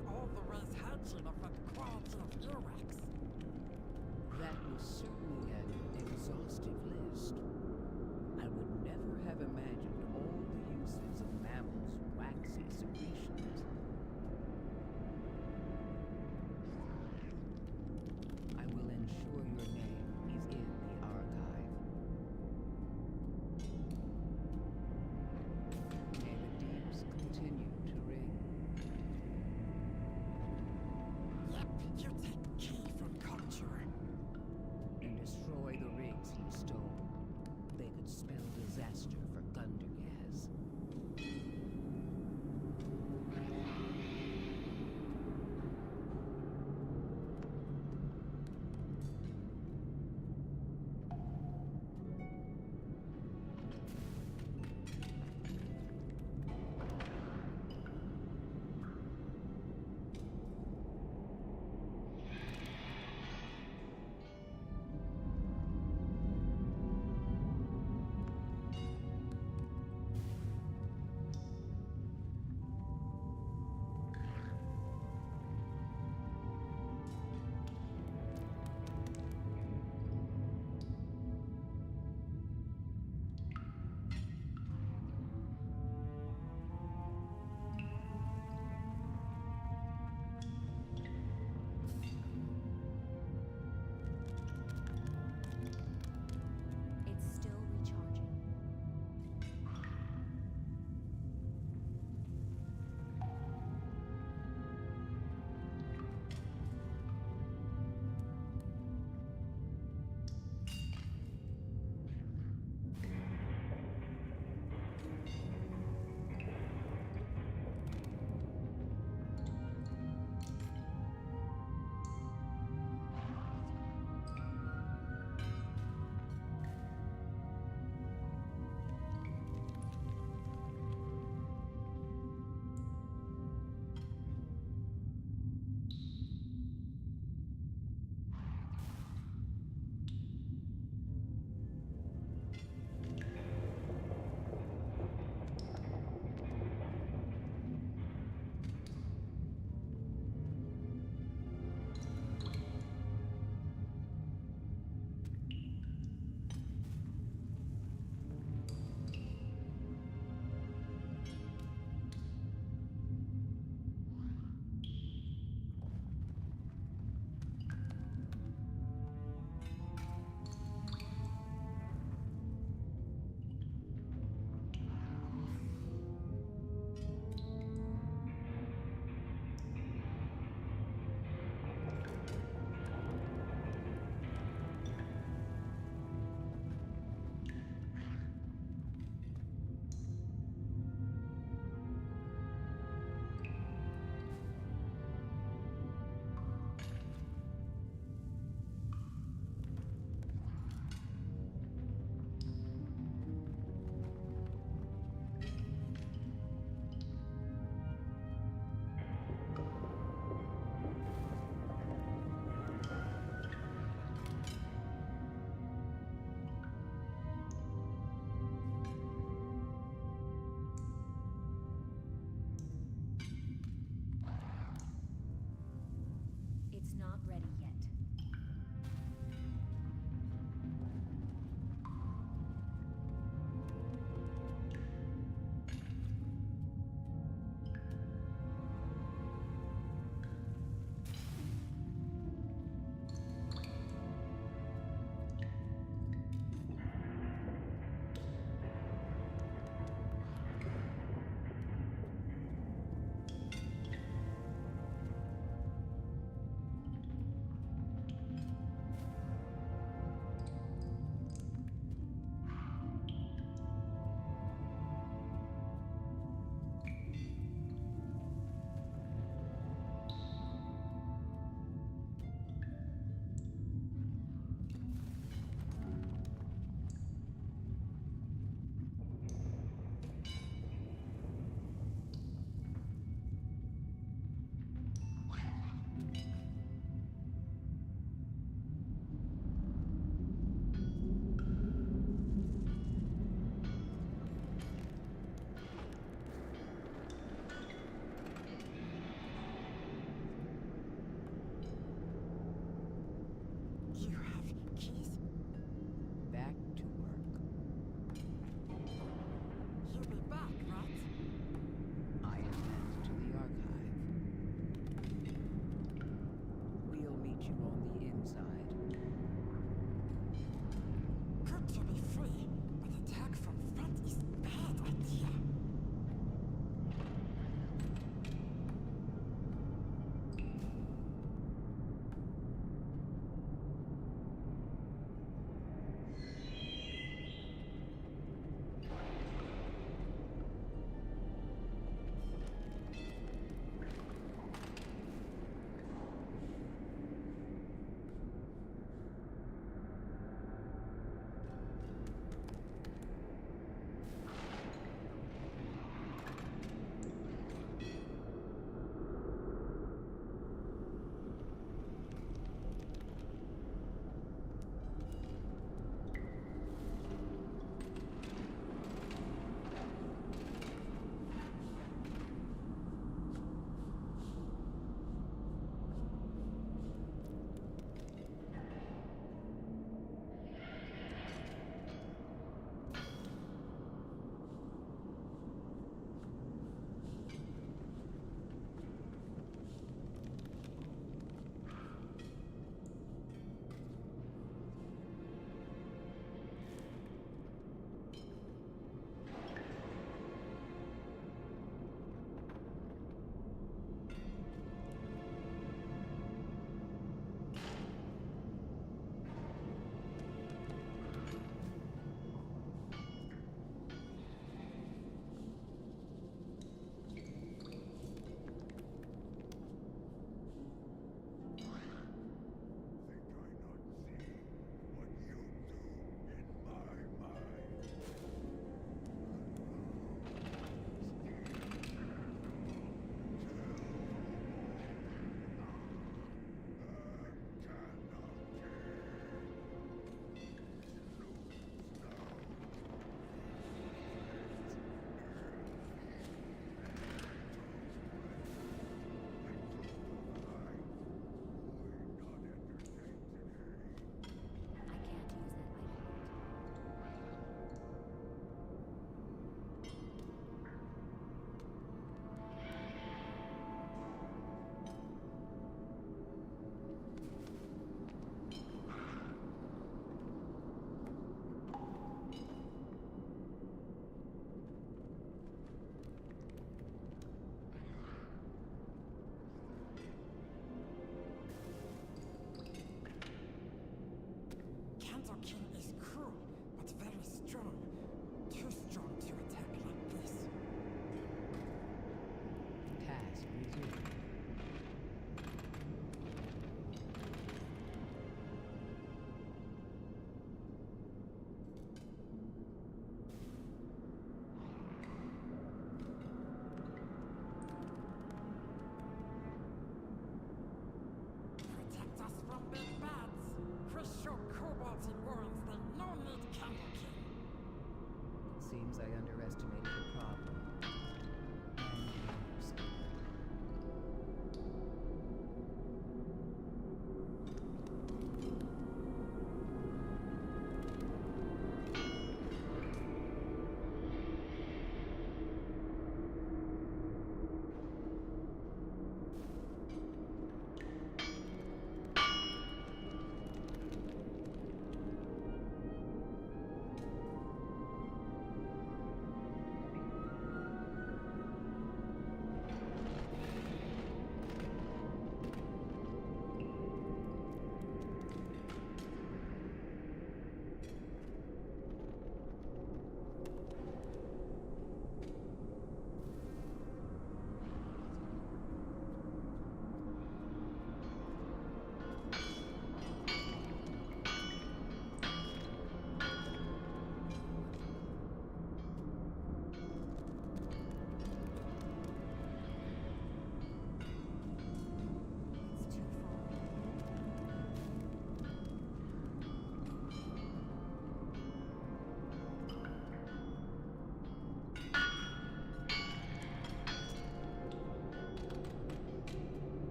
collect all the race hatching of the quality of earwax. That was certainly an exhaustive list. I would never have imagined all the uses of mammals' waxy secretions. I will ensure your name is in the archive. May the deeps continue to ring. Yep, you take key from culture. And destroy the rigs he stole. They could spell disaster for Gundergaz. Candle King is cruel, but very strong. Too strong to attack like this. Task resumed. Protect us from big bads. Chris show kobolds and warrens they no need Candle King. Seems I underestimated the problem. And you understand.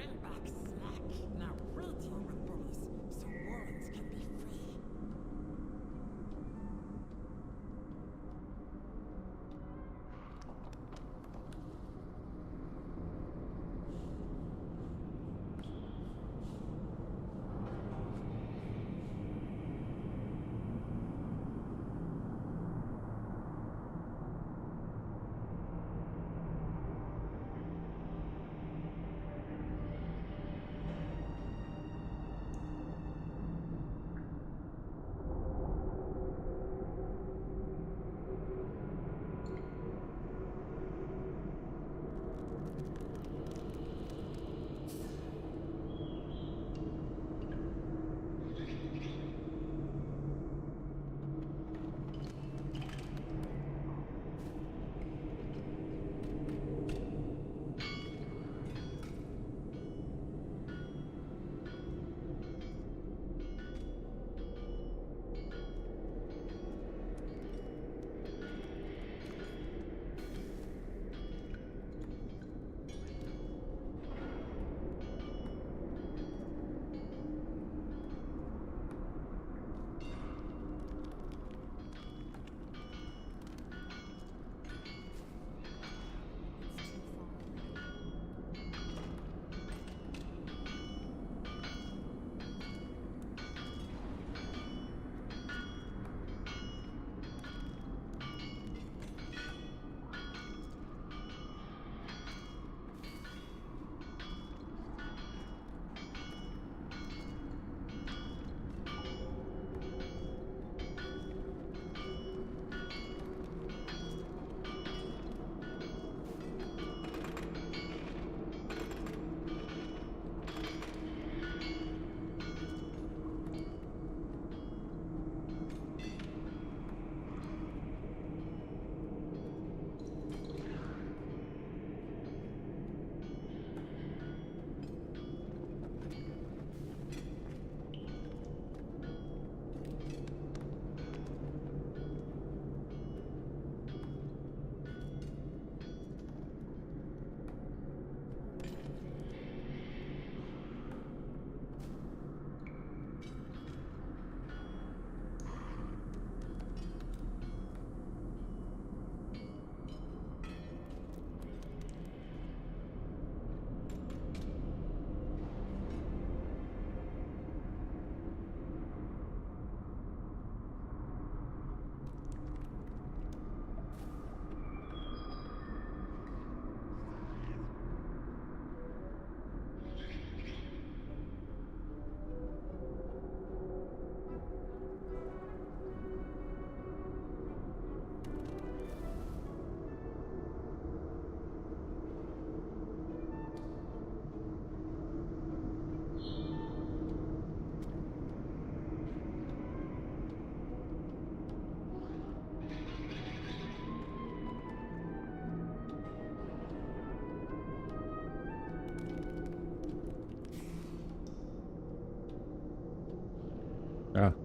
Bring back Slack. Now we'll deal with bullies, so Warrens can be free.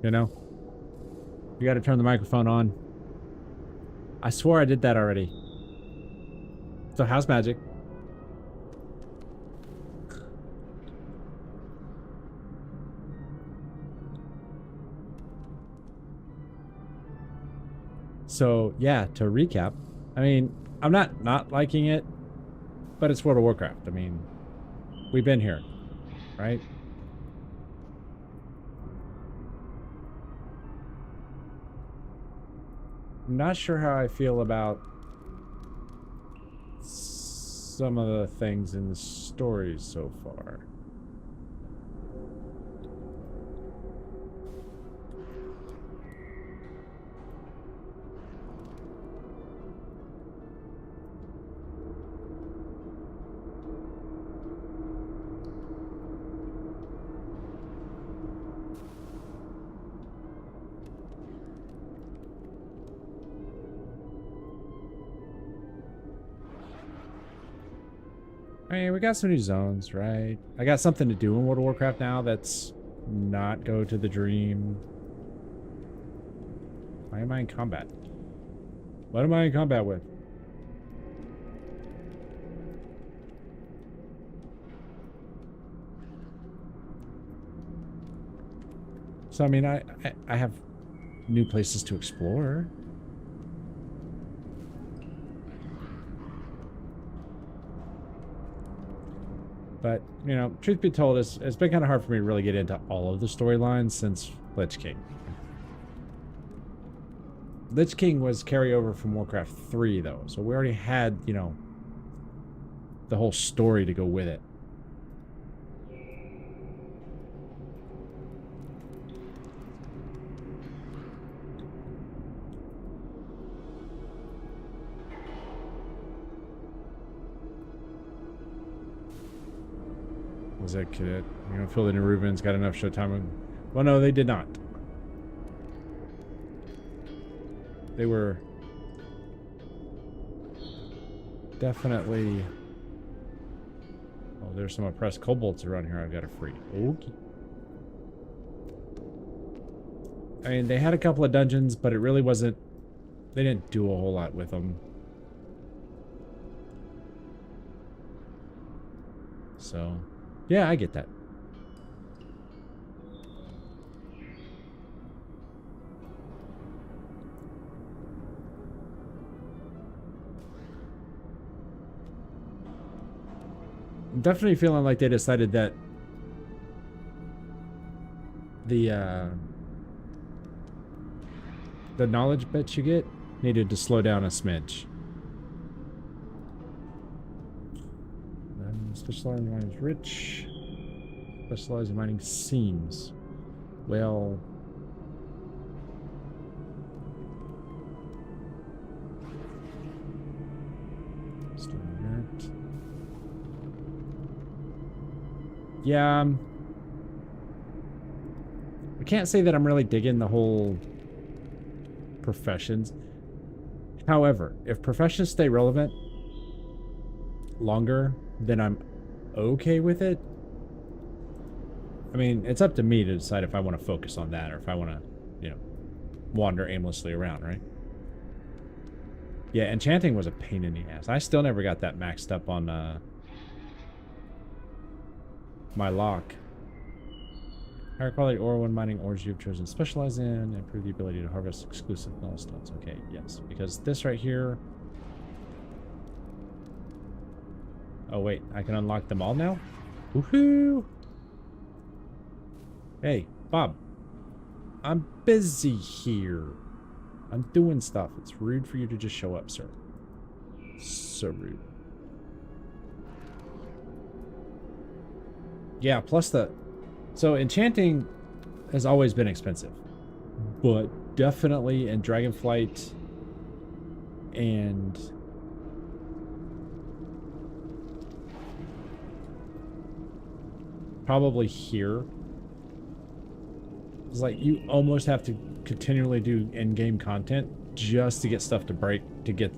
You know, you got to turn the microphone on. I swore I did that already. So how's magic? So yeah, to recap, I mean, I'm not liking it, but it's World of Warcraft. I mean, we've been here, right? I'm not sure how I feel about some of the things in the stories so far. I mean, we got some new zones, right? I got something to do in World of Warcraft now that's not go to the dream. Why am I in combat? What am I in combat with? So I mean, I have new places to explore. But, you know, truth be told, it's been kind of hard for me to really get into all of the storylines since Lich King. Lich King was carryover from Warcraft 3, though, so we already had, you know, the whole story to go with it. Was that kid? You know, Phil the New Rubens got enough showtime. Well, no, they did not. They were definitely. Oh, there's some oppressed kobolds around here. I've got to free. Okay. I mean, they had a couple of dungeons, but it really wasn't. They didn't do a whole lot with them. So, yeah, I get that. I'm definitely feeling like they decided that the knowledge bits you get needed to slow down a smidge. Specialized in mining is rich. Specialized in mining seems. Well, that. Yeah, I can't say that I'm really digging the whole professions. However, if professions stay relevant longer, then I'm okay with it. I mean, it's up to me to decide if I want to focus on that or if I want to, you know, wander aimlessly around, right? Yeah, enchanting was a pain in the ass. I still never got that maxed up on my lock. Higher quality ore when mining ores you've chosen to specialize in. Improve the ability to harvest exclusive millstones. Okay, yes. Because this right here... Oh, wait. I can unlock them all now? Woohoo! Hey, Bob. I'm busy here. I'm doing stuff. It's rude for you to just show up, sir. So rude. Yeah, plus the... So, enchanting has always been expensive. But definitely in Dragonflight and... probably here. It's like you almost have to continually do in-game content just to get stuff to break, to get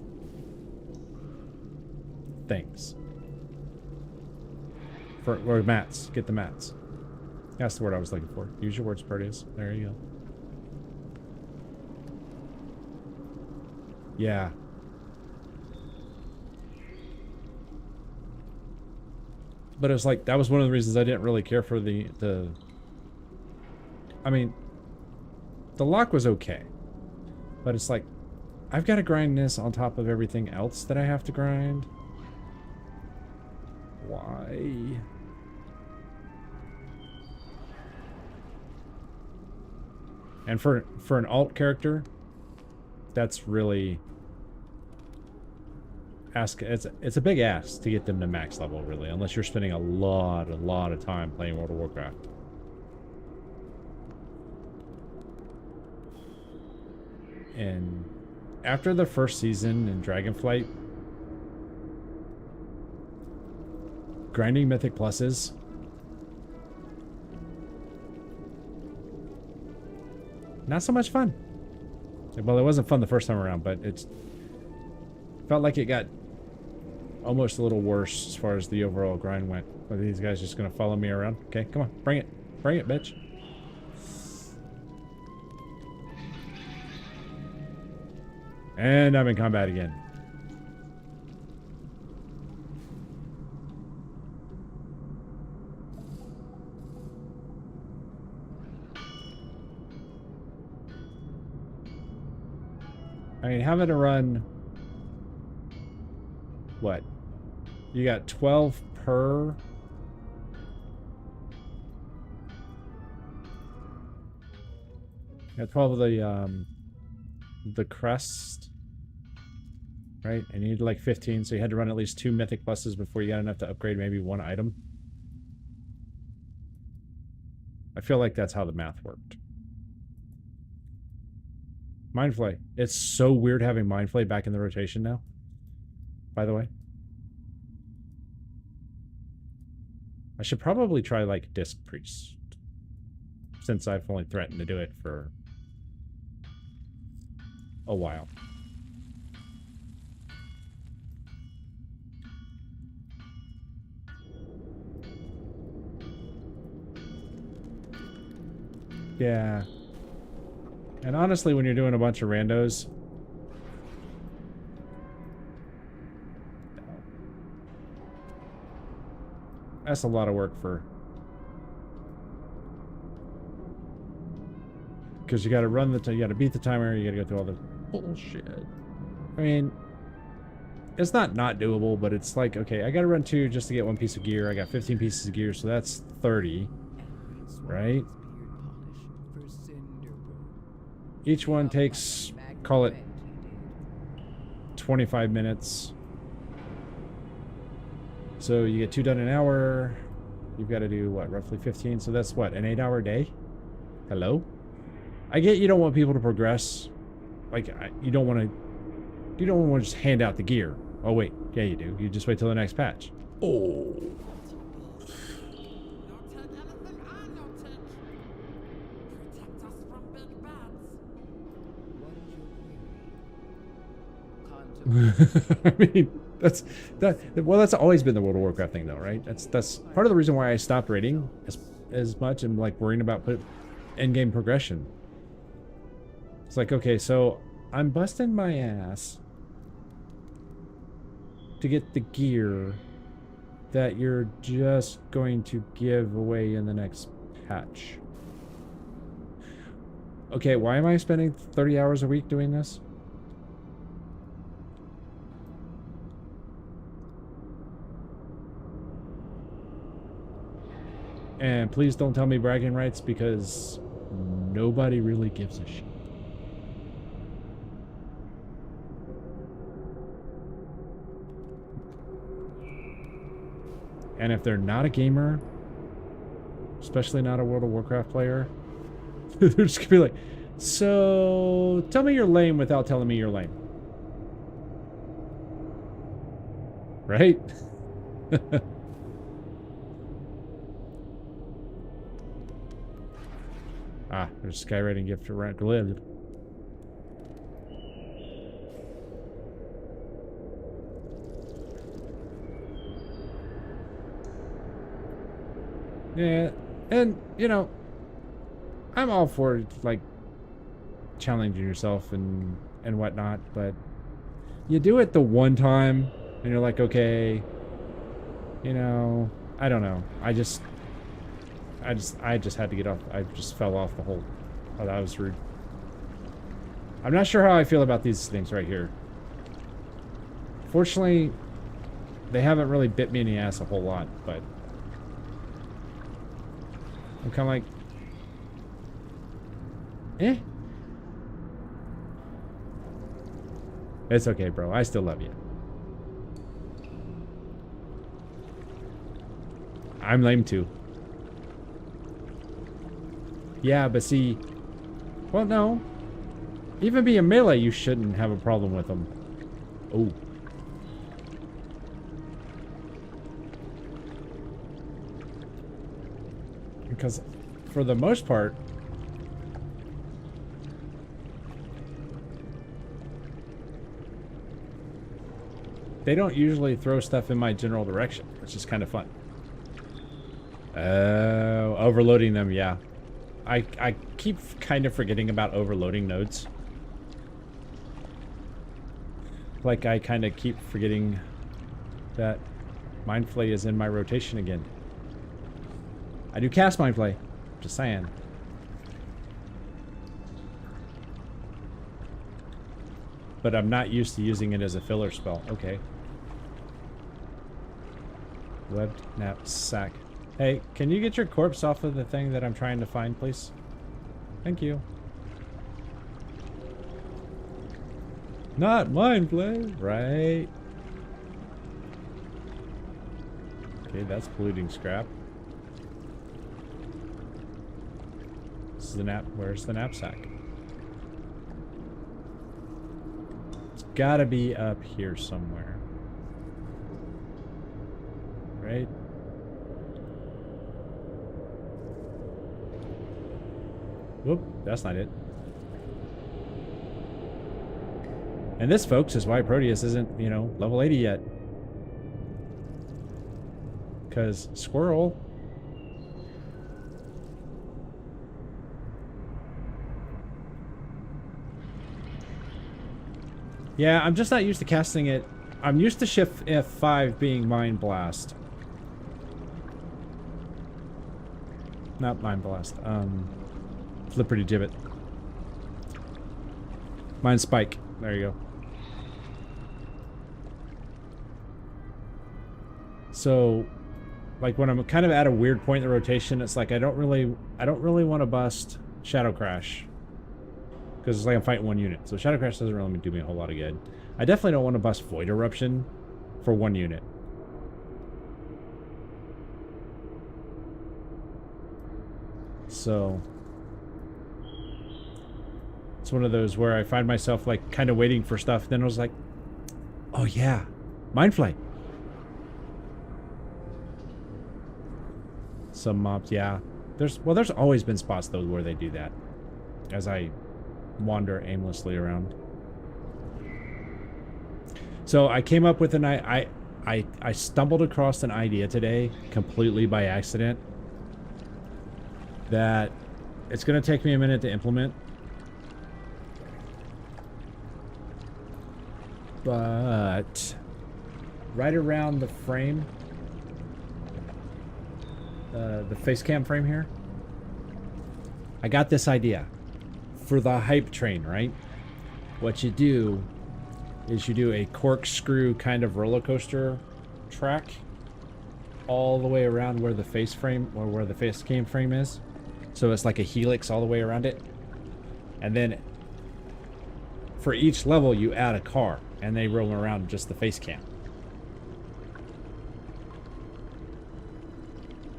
things. Or mats. Get the mats. That's the word I was looking for. Use your words, Proteus. There you go. Yeah. But it was like, that was one of the reasons I didn't really care for the I mean, the lock was okay. But it's like, I've got to grind this on top of everything else that I have to grind. Why? And for an alt character, that's really it's a big ask to get them to max level, really, unless you're spending a lot of time playing World of Warcraft. And after the first season in Dragonflight, grinding Mythic Pluses, not so much fun. Well, it wasn't fun the first time around, but it's felt like it got almost a little worse as far as the overall grind went. Are these guys just gonna follow me around? Okay, come on, bring it, bitch. And I'm in combat again. I mean, having to run... What? You got 12 per... You got 12 of the crest. Right? And you need like 15, so you had to run at least 2 mythic pluses before you got enough to upgrade maybe 1 item. I feel like that's how the math worked. Mind Flay. It's so weird having Mind Flay back in the rotation now. By the way. I should probably try like Disc Priest. Since I've only threatened to do it for a while. Yeah. And honestly, when you're doing a bunch of randos, that's a lot of work for... Because you gotta run you gotta beat the timer, you gotta go through all the bullshit. I mean, it's not doable, but it's like, okay, I gotta run 2 just to get 1 piece of gear. I got 15 pieces of gear, so that's 30. Right? Each one takes, call it 25 minutes. So you get 2 done an hour. You've got to do, what, roughly 15? So that's, what, an 8-hour day? Hello? I get you don't want people to progress. Like, you don't want to just hand out the gear. Oh, wait. Yeah, you do. You just wait till the next patch. Oh. No tech anything, no tech. Protect us from big bads. What is your query? I mean, that's always been the World of Warcraft thing, though, right? That's part of the reason why I stopped raiding as much and like worrying about end game progression. It's like, okay, so I'm busting my ass to get the gear that you're just going to give away in the next patch. Okay, why am I spending 30 hours a week doing this? And please don't tell me bragging rights, because nobody really gives a shit. And if they're not a gamer, especially not a World of Warcraft player, they're just gonna be like, so tell me you're lame without telling me you're lame. Right? Ah, there's a skywriting gift around glib. Yeah, and you know, I'm all for like challenging yourself and whatnot, but you do it the one time and you're like, okay, you know, I don't know. I just had to get off. I just fell off the whole. Oh, that was rude. I'm not sure how I feel about these things right here. Fortunately, they haven't really bit me in the ass a whole lot, but I'm kind of like, eh. It's okay, bro. I still love you. I'm lame too. Yeah, but see, well, no. Even being melee, you shouldn't have a problem with them. Oh. Because for the most part, they don't usually throw stuff in my general direction, which is kind of fun. Overloading them, yeah. I keep kind of forgetting about overloading nodes. Like I kind of keep forgetting that Mind Flay is in my rotation again. I do cast Mind Flay, just saying. but I'm not used to using it as a filler spell. Okay. Webbed knapsack. Hey, can you get your corpse off of the thing that I'm trying to find, please? Thank you. Not mind flay, right? Okay, that's polluting scrap. This is the where's the knapsack? It's gotta be up here somewhere. Right? Whoop, that's not it. And this, folks, is why Proteus isn't, you know, level 80 yet. Because squirrel. Yeah, I'm just not used to casting it. I'm used to Shift F5 being Mind Blast. Not Mind Blast. Flipperty Gibbet. Mind Spike. There you go. So, like when I'm kind of at a weird point in the rotation, it's like I don't really want to bust Shadow Crash. Because it's like I'm fighting one unit. So Shadow Crash doesn't really do me a whole lot of good. I definitely don't want to bust Void Eruption for one unit. So it's one of those where I find myself like kind of waiting for stuff. Then I was like, oh yeah, Mind Flay. Some mobs, yeah. There's always been spots though where they do that. As I wander aimlessly around. So I came up with I stumbled across an idea today completely by accident that it's going to take me a minute to implement. But right around the frame, the face cam frame here, I got this idea for the hype train, right? What you do is you do a corkscrew kind of roller coaster track all the way around where the face frame or where the face cam frame is. So it's like a helix all the way around it. And then for each level you add a car and they roam around just the face cam.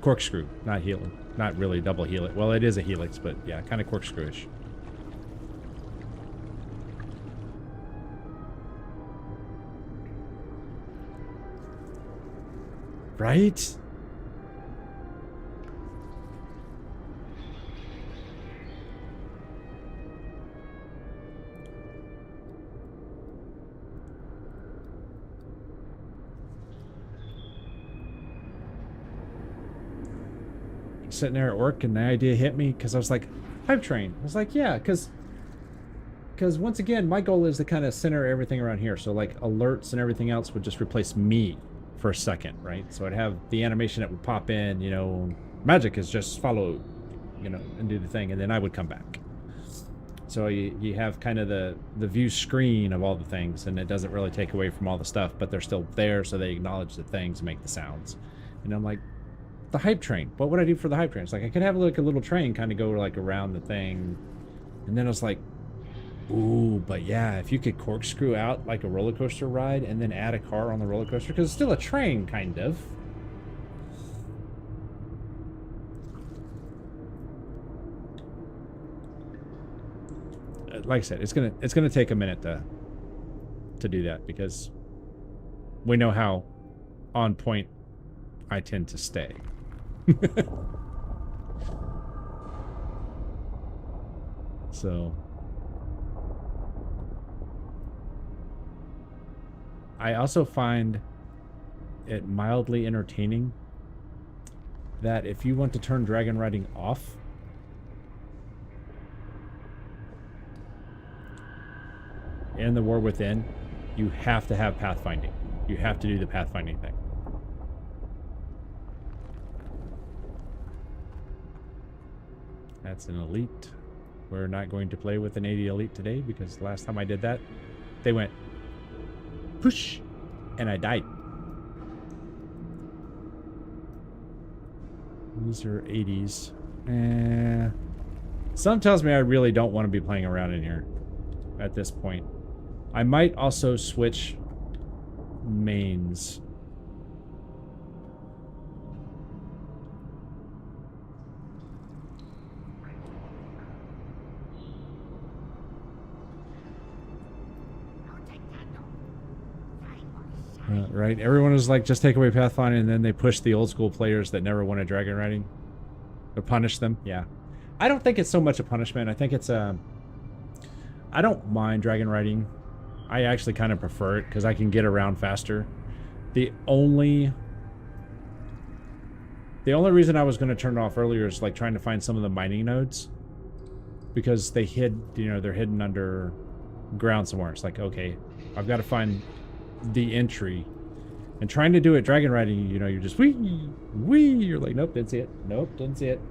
Corkscrew, not helix, not really double helix. Well, it is a helix, but yeah, kind of corkscrewish. Right? Sitting there at work and the idea hit me because I was like, hype train. I was like, yeah, because once again, my goal is to kind of center everything around here. So like alerts and everything else would just replace me for a second, right? So I'd have the animation that would pop in, you know, magic is just follow, you know, and do the thing, and then I would come back. So you have kind of the view screen of all the things, and it doesn't really take away from all the stuff, but they're still there, so they acknowledge the things and make the sounds. And I'm like, the hype train. What would I do for the hype train? It's like I could have like a little train kind of go like around the thing, and then I was like, ooh, but yeah, if you could corkscrew out like a roller coaster ride and then add a car on the roller coaster, because it's still a train, kind of. Like I said, it's gonna take a minute to do that because we know how on point I tend to stay. So I also find it mildly entertaining that if you want to turn dragon riding off, in the War Within, you have to have pathfinding. You have to do the pathfinding thing. That's an elite. We're not going to play with an 80 elite today because the last time I did that, They went, push, and I died. These are 80s. Some tells me I really don't want to be playing around in here at this point. I might also switch mains. Right? Everyone was like, just take away Pathfinder, and then they push the old school players that never wanted dragon riding. Or punish them. Yeah. I don't think it's so much a punishment. I think it's a... I don't mind dragon riding. I actually kind of prefer it because I can get around faster. The only reason I was going to turn it off earlier is like trying to find some of the mining nodes. Because they hid, you know, they're hidden under ground somewhere. It's like, okay, I've got to find the entry. And trying to do it dragon riding, you know, you're just wee. You're like, nope, didn't see it. Nope, didn't see it.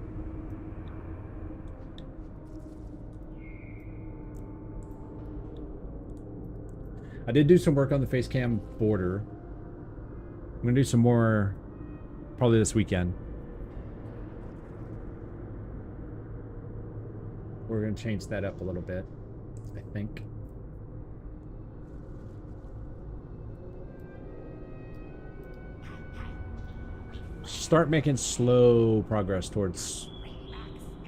I did do some work on the face cam border. I'm gonna do some more probably this weekend. We're gonna change that up a little bit, I think. Start making slow progress towards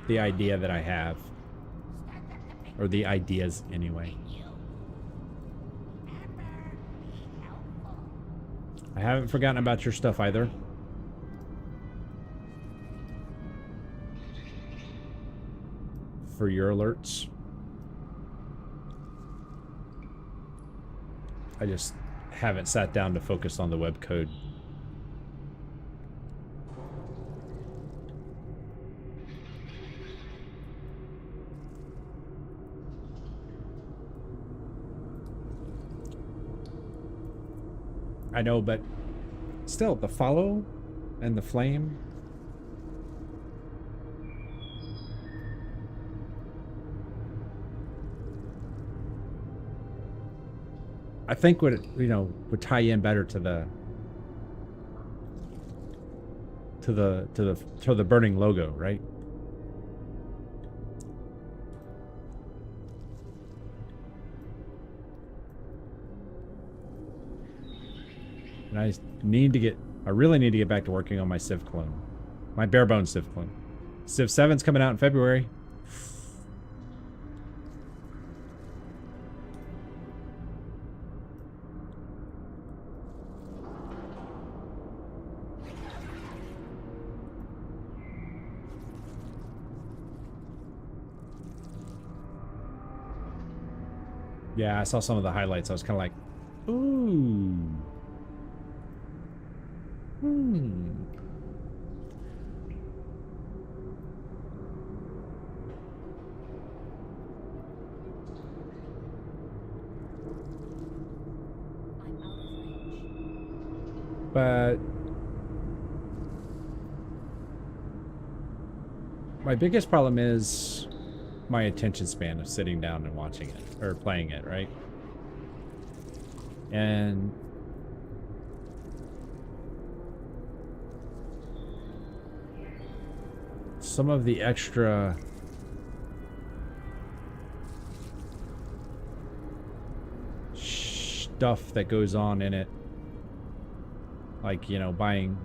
the idea that I have. Or the ideas, anyway. I haven't forgotten about your stuff either. For your alerts. I just haven't sat down to focus on the web code. I know, but still, the follow and the flame. I think would, you know, would tie in better to the burning logo, right? And I really need to get back to working on my Civ clone. My bare bones Civ clone. Civ 7's coming out in February. Yeah, I saw some of the highlights. I was kind of like, ooh. But my biggest problem is my attention span of sitting down and watching it or playing it, right? And some of the extra stuff that goes on in it, like, you know, buying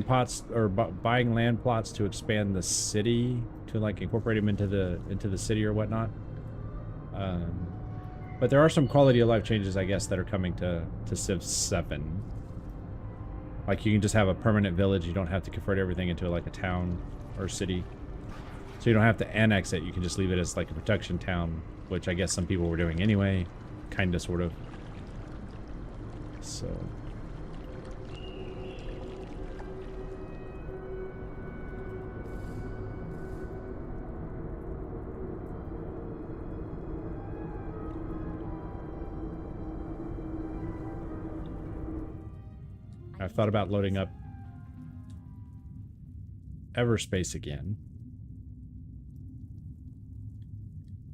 pots or buying land plots to expand the city, to like incorporate them into the city or whatnot. But there are some quality of life changes, I guess, that are coming to Civ 7. Like, you can just have a permanent village. You don't have to convert everything into like a town or city. So you don't have to annex it. You can just leave it as like a protection town, which I guess some people were doing anyway, kind of, sort of. So I've thought about loading up Everspace again.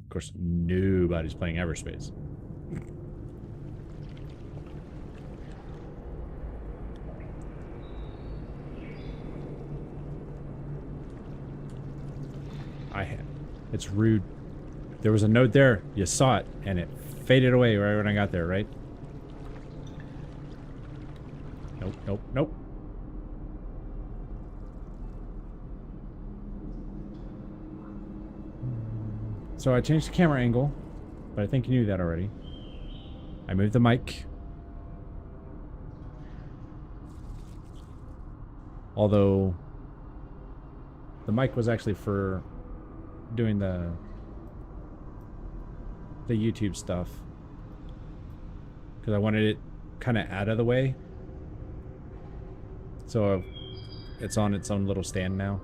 Of course, nobody's playing Everspace. It's rude. There was a note there. You saw it, and it faded away right when I got there, right? Nope, nope, nope. So I changed the camera angle, but I think you knew that already. I moved the mic. Although the mic was actually for doing the YouTube stuff, because I wanted it kind of out of the way. So it's on its own little stand now.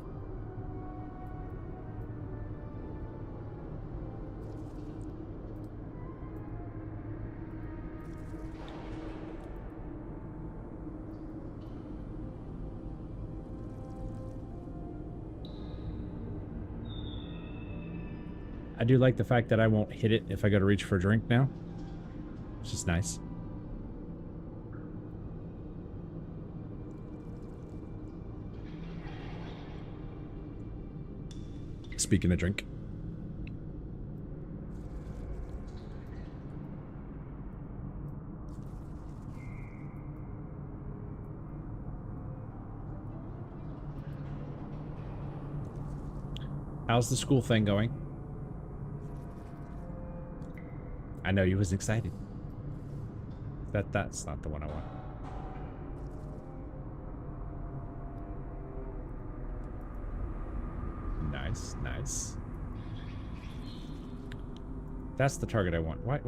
I do like the fact that I won't hit it if I go to reach for a drink now. It's just nice. Speaking of drink. How's the school thing going? I know you was excited. That's not the one I want. Nice, nice. That's the target I want. Why?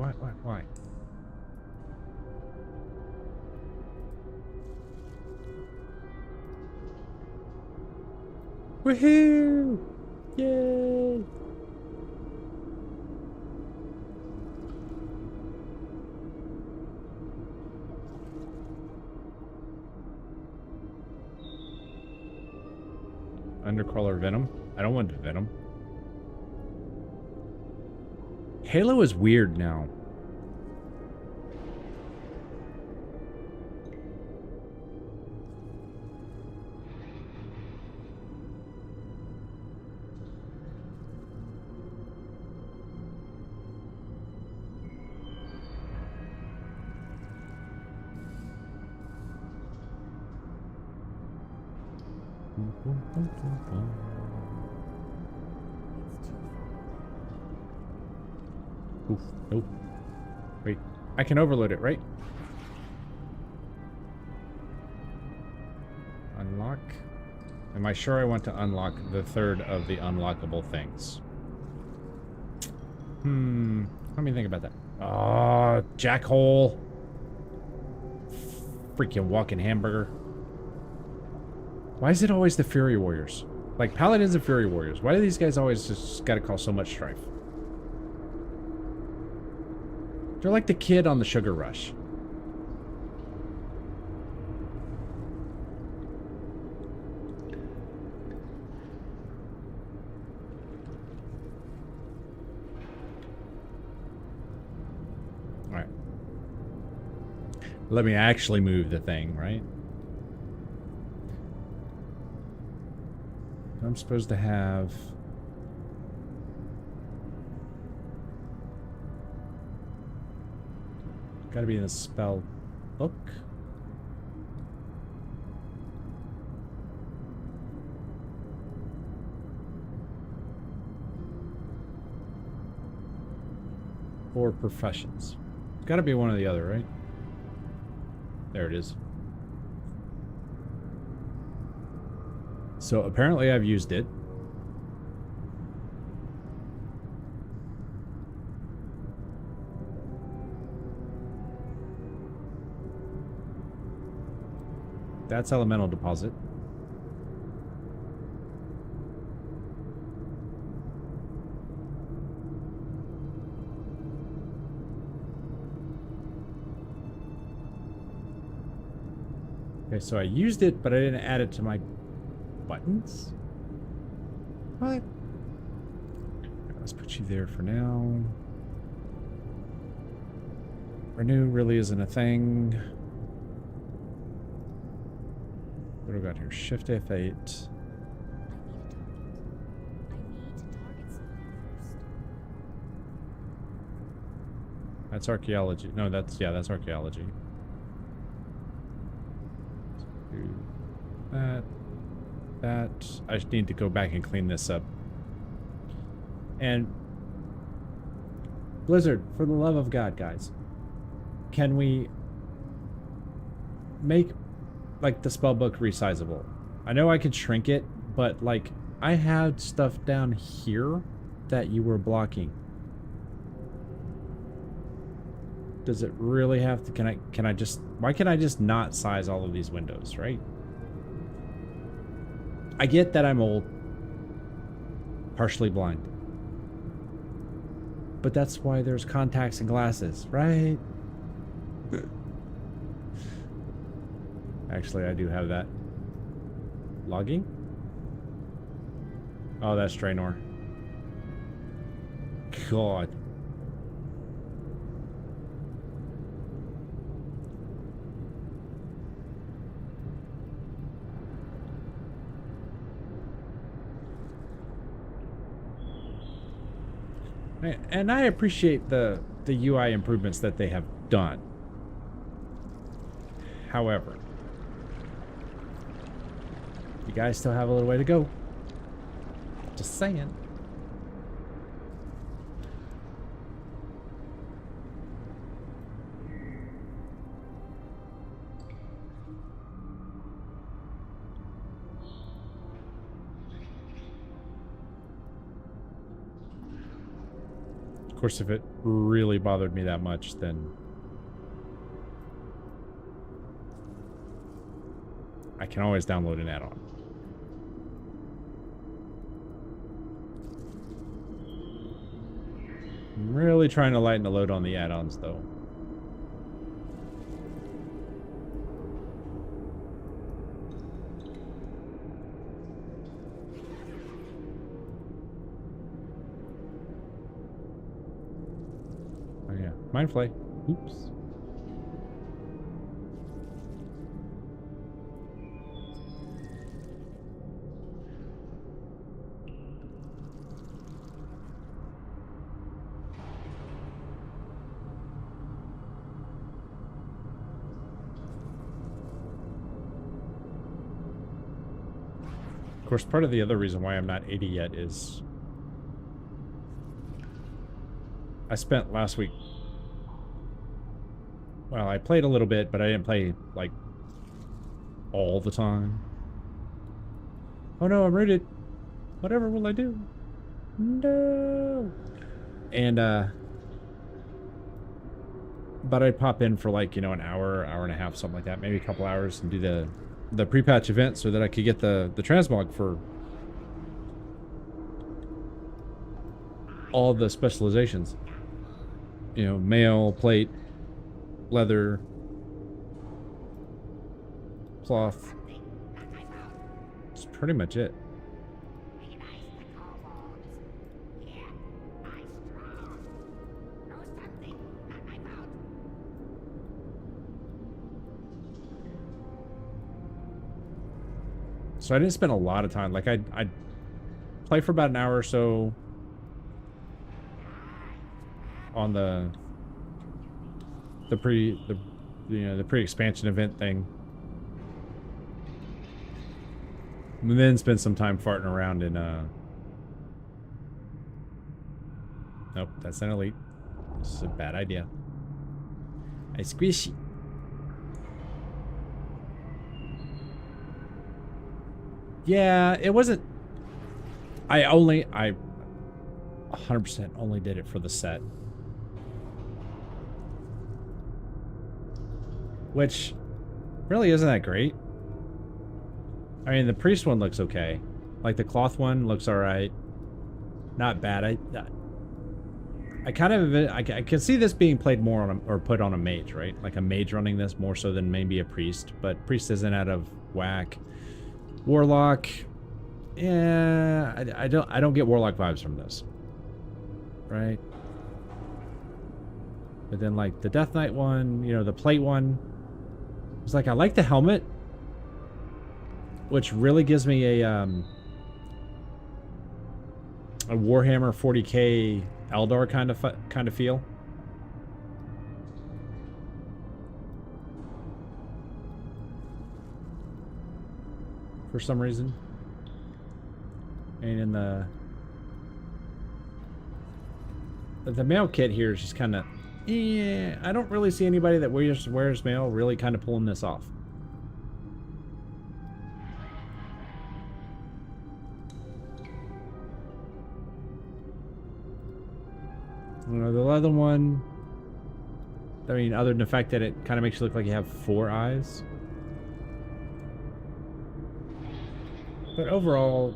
Woohoo! Yay! Undercrawler Venom? I don't want Venom. Halo is weird now. Oof, nope. Wait, I can overload it, right? Unlock. Am I sure I want to unlock the third of the unlockable things? Let me think about that. Ah, jackhole. Freaking walking hamburger. Why is it always the Fury Warriors? Like, Paladins and Fury Warriors. Why do these guys always just gotta cause so much strife? They're like the kid on the Sugar Rush. Alright. Let me actually move the thing, right? I'm supposed to have... Gotta be in the spell book. Or professions. Gotta be one or the other, right? There it is. So apparently I've used it. That's elemental deposit. Okay, so I used it, but I didn't add it to my buttons? What? Let's put you there for now. Renew really isn't a thing. What do we got here? Shift F8. That's archaeology. No, that's, yeah, that's archaeology. Do that. That. I just need to go back and clean this up. And Blizzard, for the love of God, guys, can we make like the spellbook resizable? I know I could shrink it, but like I had stuff down here that you were blocking. Does it really have to, can I just, why can I just not size all of these windows, right? I get that I'm old, partially blind. But that's why there's contacts and glasses, right? Actually, I do have that. Logging? Oh, that's Draenor. God. And I appreciate the UI improvements that they have done. However, you guys still have a little way to go. Just saying. Of course, if it really bothered me that much, then I can always download an add-on. I'm really trying to lighten the load on the add-ons, though. Oh yeah, Mind Flay. Oops. Of course, part of the other reason why I'm not 80 yet is I spent last week, well, I played a little bit, but I didn't play, like, all the time. Oh no, I'm rooted. Whatever will I do? No. And, but I'd pop in for, like, you know, an hour, hour and a half, something like that, maybe a couple hours, and do the pre-patch event so that I could get the transmog for all the specializations. You know, mail, plate, leather, cloth. That's pretty much it. So I didn't spend a lot of time. Like I'd play for about an hour or so on the pre-expansion event thing, and then spend some time farting around in nope, that's an elite. This is a bad idea. I squishy. Yeah, it wasn't. I 100% only did it for the set. Which really isn't that great. I mean, the priest one looks okay. Like, the cloth one looks alright. Not bad. I kind of, I can see this being played more on or put on a mage, right? Like a mage running this more so than maybe a priest. But priest isn't out of whack. Warlock, yeah, I don't get Warlock vibes from this, right? But then, like, the Death Knight one, you know, the plate one, it's like, I like the helmet, which really gives me a Warhammer 40k Eldar kind of feel. for some reason. And in the mail kit here is just kind of, yeah, I don't really see anybody that wears mail really kind of pulling this off. You know, the leather one, I mean, other than the fact that it kind of makes you look like you have 4 eyes. But overall,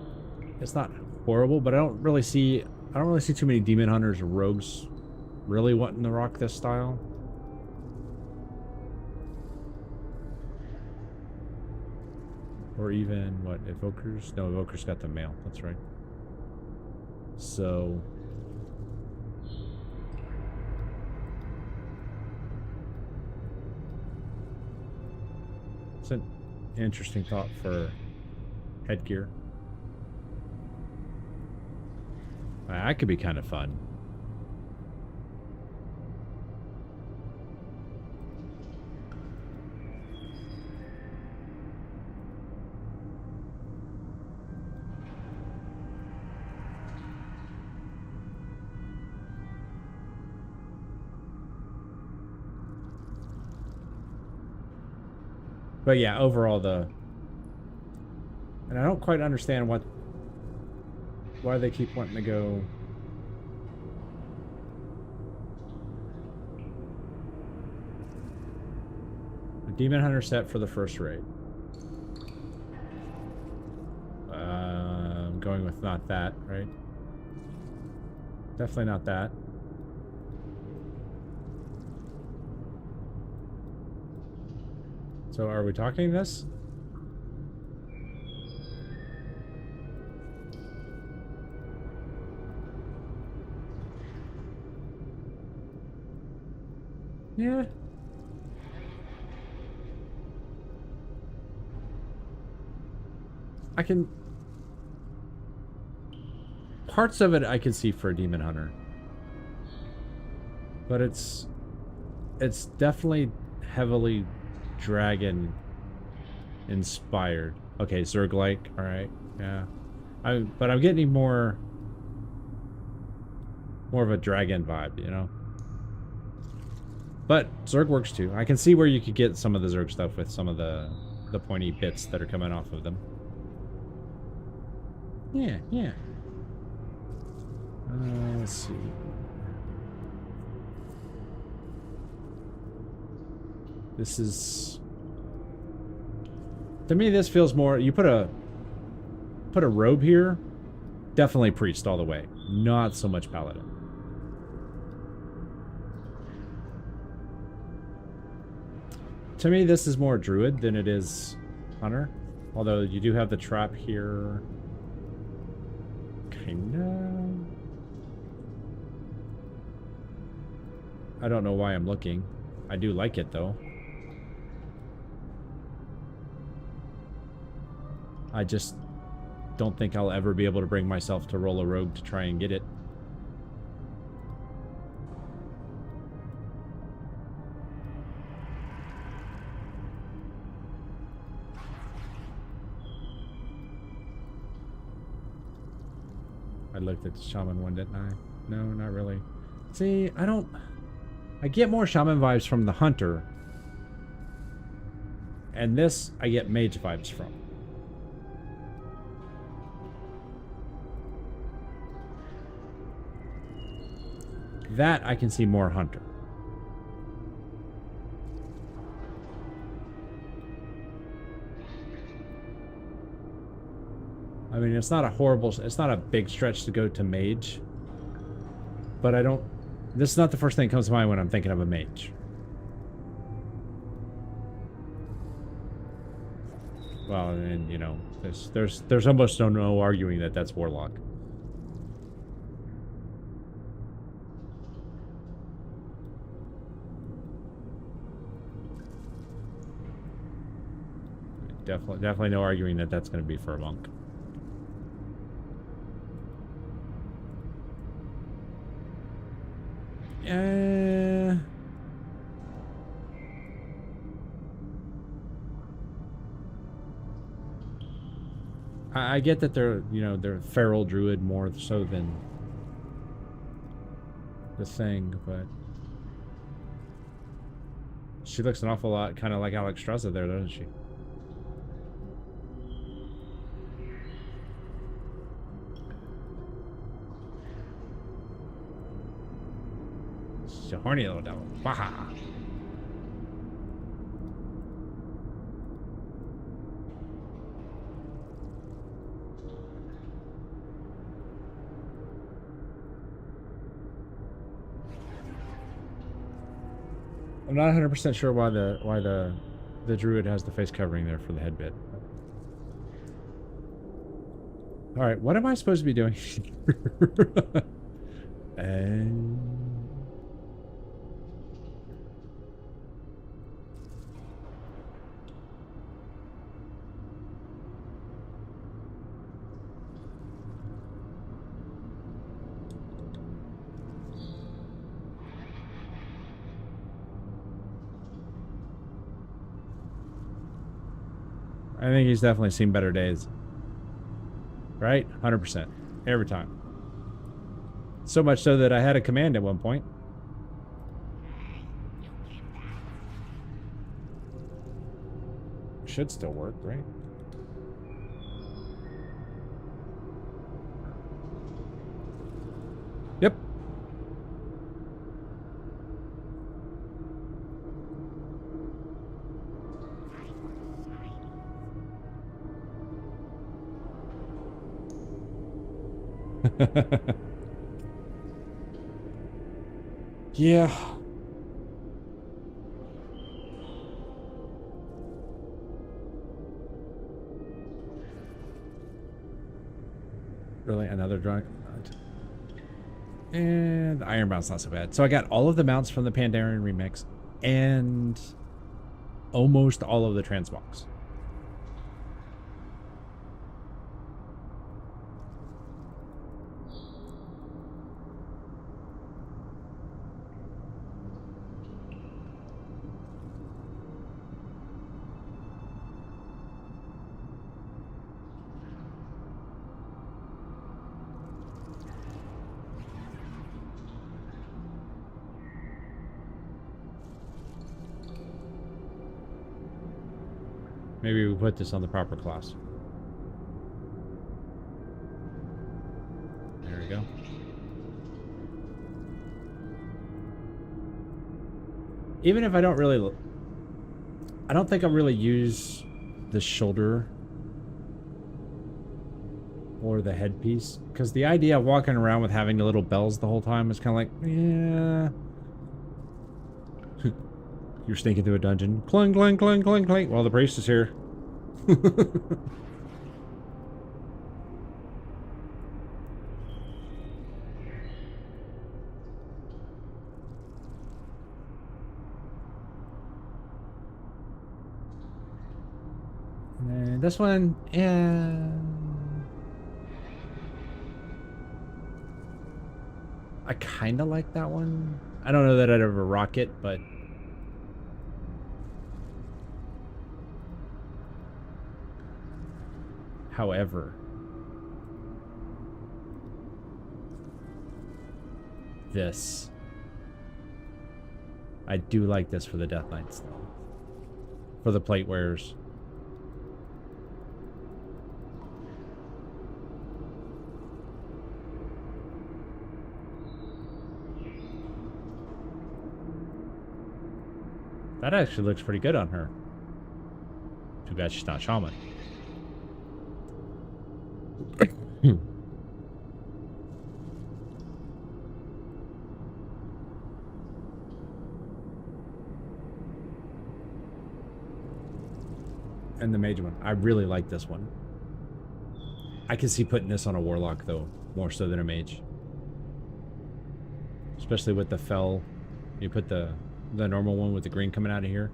it's not horrible, but I don't really see too many demon hunters or rogues really wanting to rock this style. Or even, what, Evokers? No, Evokers got the mail, that's right. So... it's an interesting thought for headgear. That could be kind of fun. But yeah, overall and I don't quite understand why they keep wanting to go. A Demon Hunter set for the first raid. I'm going with not that, right? Definitely not that. So are we talking this? Yeah. I can... parts of it I can see for a Demon Hunter. But it's definitely heavily dragon inspired. Okay, Zerg-like, alright, yeah. But I'm getting more of a dragon vibe, you know? But Zerg works too. I can see where you could get some of the Zerg stuff with some of the pointy bits that are coming off of them. Yeah, yeah. Let's see. This is... to me, this feels more... you put a robe here, definitely priest all the way. Not so much paladin. To me, this is more druid than it is hunter. Although you do have the trap here. Kinda. I don't know why I'm looking. I do like it though. I just don't think I'll ever be able to bring myself to roll a rogue to try and get it. I looked at the shaman one, didn't I? No, not really. See, I get more shaman vibes from the hunter. And this, I get mage vibes from. That I can see more hunter. I mean, it's not a big stretch to go to mage. But this is not the first thing that comes to mind when I'm thinking of a mage. Well, and you know, there's almost no arguing that that's warlock. Definitely no arguing that that's going to be for a monk. I get that they're, you know, they're feral druid more so than the thing, but she looks an awful lot kind of like Alex Struzza there, doesn't she? She's a horny little devil. Waha! I'm not 100% sure why the druid has the face covering there for the head bit. All right, what am I supposed to be doing? And I think he's definitely seen better days. Right? 100%. Every time. So much so that I had a command at one point. Should still work, right? Yep. Yeah. Really, another drunk. And the Iron Mount's not so bad. So I got all of the mounts from the Pandaren remix and almost all of the transmogs. Maybe we put this on the proper class. There we go. Even if I don't really... I don't think I'll really use the shoulder or the headpiece. Because the idea of walking around with having the little bells the whole time is kind of like, yeah... You're sneaking through a dungeon. Clang, clang, clang, clang, clang. Well, the priest is here. And this one, yeah. I kind of like that one. I don't know that I'd ever rock it, but... However, this, I do like this for the Death Knights, though. For the plate wearers. That actually looks pretty good on her. Too bad she's not shaman. And the mage one. I really like this one. I can see putting this on a warlock, though, more so than a mage. Especially with the fell. You put the normal one with the green coming out of here.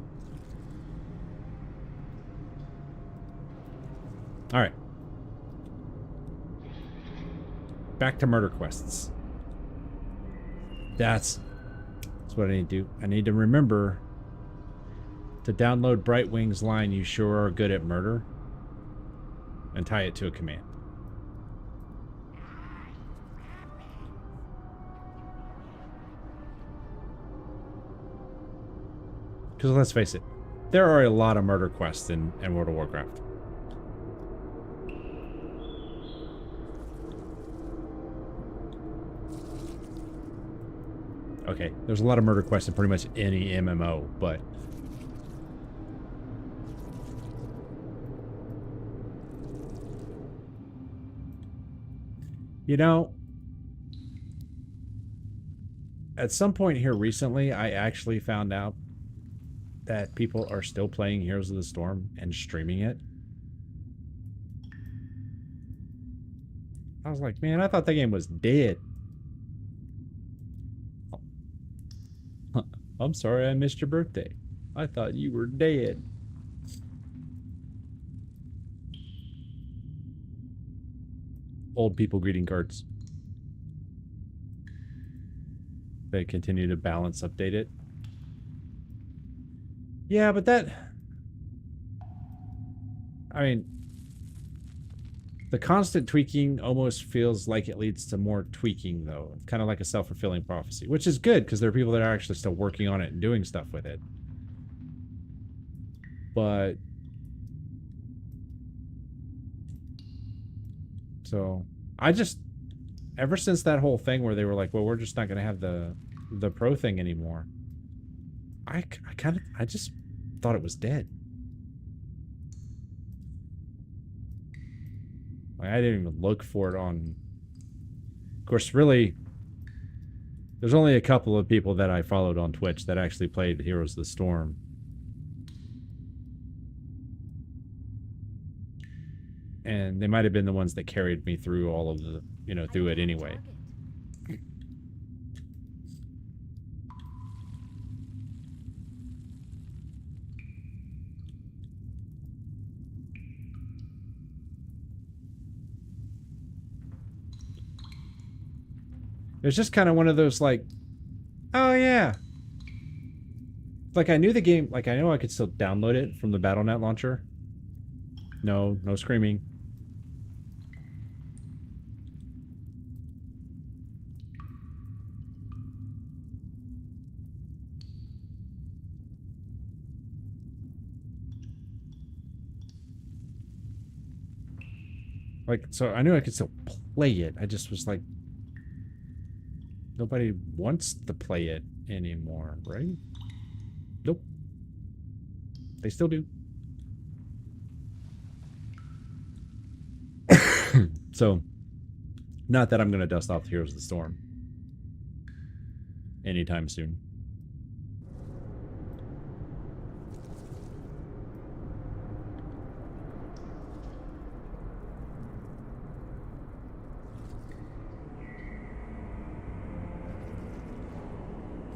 Alright. Back to murder quests. That's what I need to do. I need to remember to download Brightwing's line, "You sure are good at murder." and tie it to a command. Because let's face it, there are a lot of murder quests in World of Warcraft. Okay, there's a lot of murder quests in pretty much any MMO, but... You know, at some point here recently, I actually found out that people are still playing Heroes of the Storm and streaming it. I was like, man, I thought that game was dead. I'm sorry I missed your birthday. I thought you were dead. Old people greeting cards. They continue to balance update it. Yeah, but that... I mean... The constant tweaking almost feels like it leads to more tweaking, though. It's kind of like a self-fulfilling prophecy. Which is good, because there are people that are actually still working on it and doing stuff with it. But... So... I just... Ever since that whole thing where they were like, well, we're just not going to have the pro thing anymore. I just thought it was dead. Like, I didn't even look for it on... Of course, really, there's only a couple of people that I followed on Twitch that actually played Heroes of the Storm. And they might have been the ones that carried me through all of the, you know, through it anyway. It was just kind of one of those, like, oh yeah. Like, I knew the game, like, I know I could still download it from the Battle.net launcher. No screaming. Like, so I knew I could still play it. I just was like, nobody wants to play it anymore, right? Nope. They still do. So, not that I'm going to dust off Heroes of the Storm anytime soon.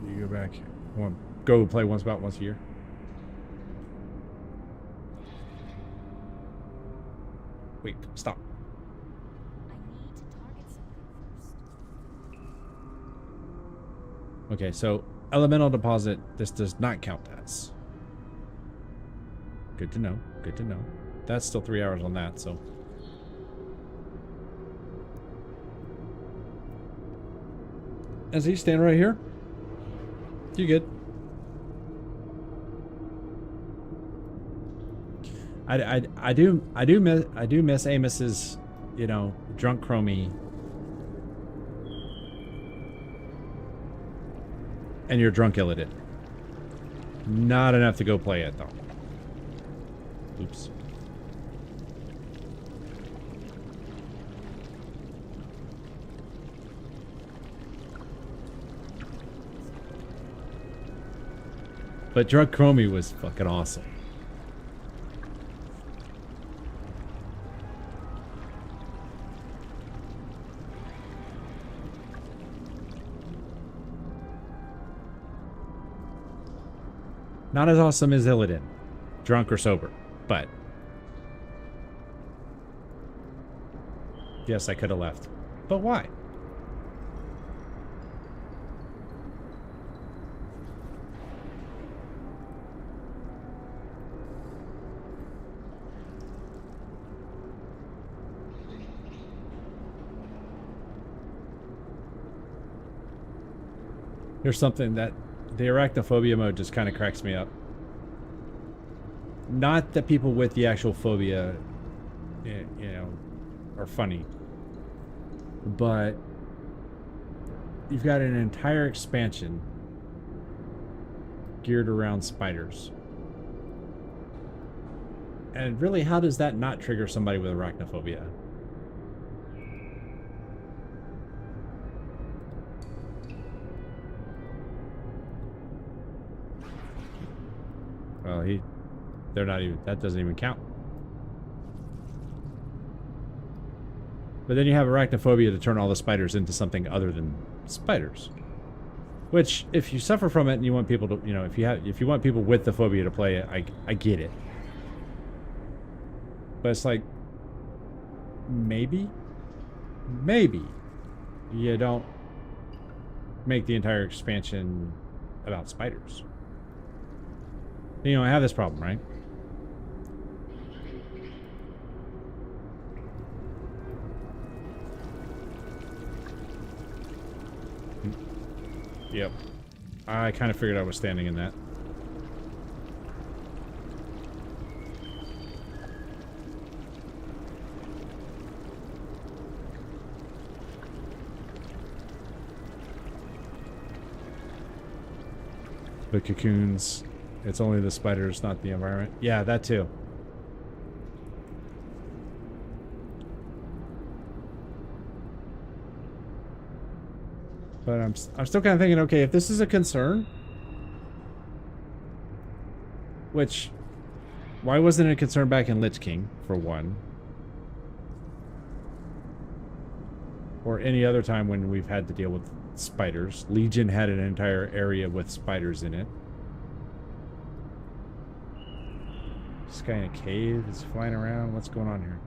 You go back. Go play about once a year. Wait, stop. Okay, so elemental deposit, this does not count as. Good to know. Good to know. That's still 3 hours on that, so. As he stand right here? You good? I do miss Amos's, you know, drunk chromie. And you're drunk Illidan. Not enough to go play it though. Oops. But drunk chromie was fucking awesome. Not as awesome as Illidan, drunk or sober, but yes, I could have left. But why? Here's something that the arachnophobia mode just kind of cracks me up. Not that people with the actual phobia, you know, are funny, but you've got an entire expansion geared around spiders. And really, how does that not trigger somebody with arachnophobia? Well, they're not even, that doesn't even count. But then you have arachnophobia to turn all the spiders into something other than spiders. Which, if you suffer from it and you want people to, you know, if you want people with the phobia to play it, I get it. But it's like, maybe you don't make the entire expansion about spiders. You know, I have this problem, right? Yep. I kind of figured I was standing in that. The cocoons. It's only the spiders, not the environment. Yeah, that too. But I'm still kind of thinking, okay, if this is a concern, which, why wasn't it a concern back in Lich King, for one? Or any other time when we've had to deal with spiders. Legion had an entire area with spiders in it. This guy in a cave is flying around. What's going on here?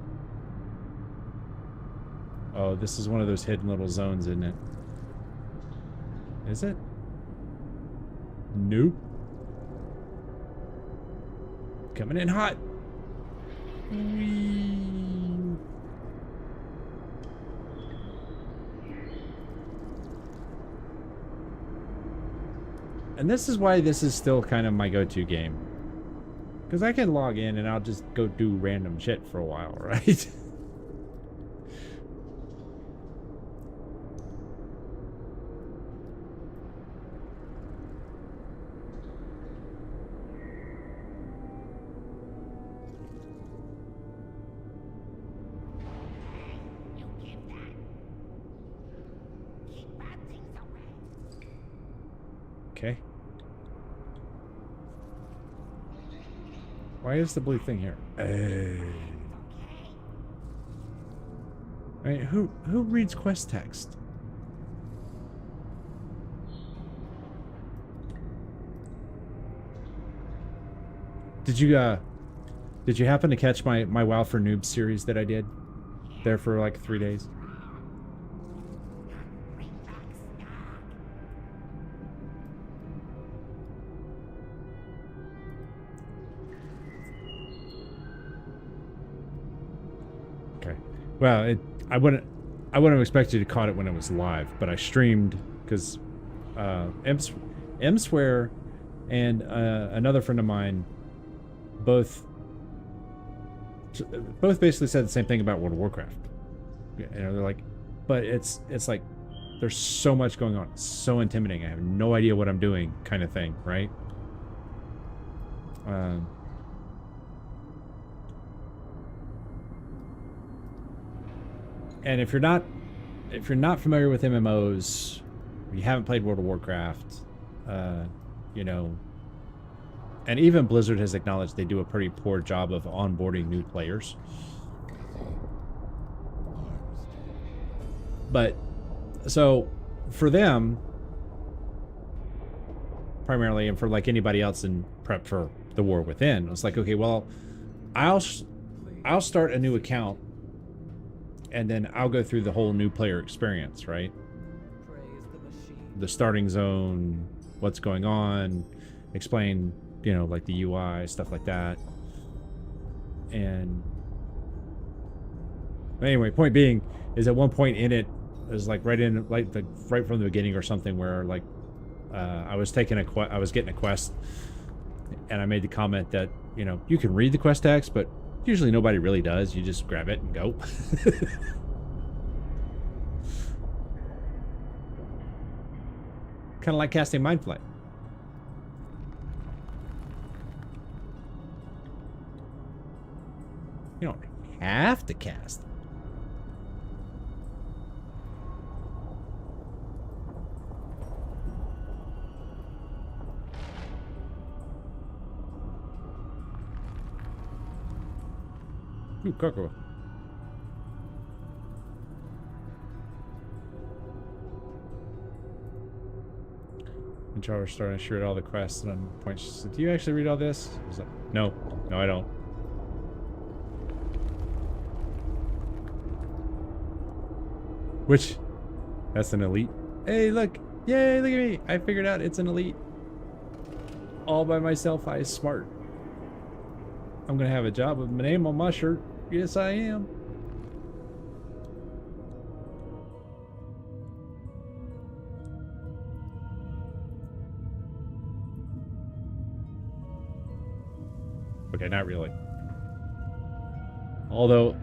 Oh, this is one of those hidden little zones, isn't it? Is it? Nope. Coming in hot. Whee. And this is why this is still kind of my go-to game. Because I can log in and I'll just go do random shit for a while, right? Okay. Why is the blue thing here? I mean, who reads quest text? Did you happen to catch my WoW for Noobs series that I did there for like 3 days? Well, I wouldn't have expected you to caught it when it was live, but I streamed because M-Swear and another friend of mine both basically said the same thing about World of Warcraft. You know, they're like, but it's like there's so much going on, it's so intimidating. I have no idea what I'm doing, kind of thing, right? And if you're not familiar with MMOs, you haven't played World of Warcraft, you know, and even Blizzard has acknowledged they do a pretty poor job of onboarding new players. But so for them, primarily, and for like anybody else in prep for the War Within, it's like, okay, well, I'll start a new account. And then I'll go through the whole new player experience, right? The starting zone, what's going on, explain, you know, like the UI, stuff like that. And anyway, point being is at one point in it, there's like right from the beginning or something where like I was taking I was getting a quest, and I made the comment that, you know, you can read the quest text, but usually nobody really does. You just grab it and go. Kind of like casting Mind Flight. You don't have to cast. Ooh, Coco. And Charles starting to shoot all the quests, and on point she said, "Do you actually read all this?" I was like, "No, no, I don't." Which, that's an elite. Hey, look! Yay! Look at me! I figured out it's an elite. All by myself. I is smart. I'm gonna have a job with my name on my shirt. Yes, I am. Okay, not really. Although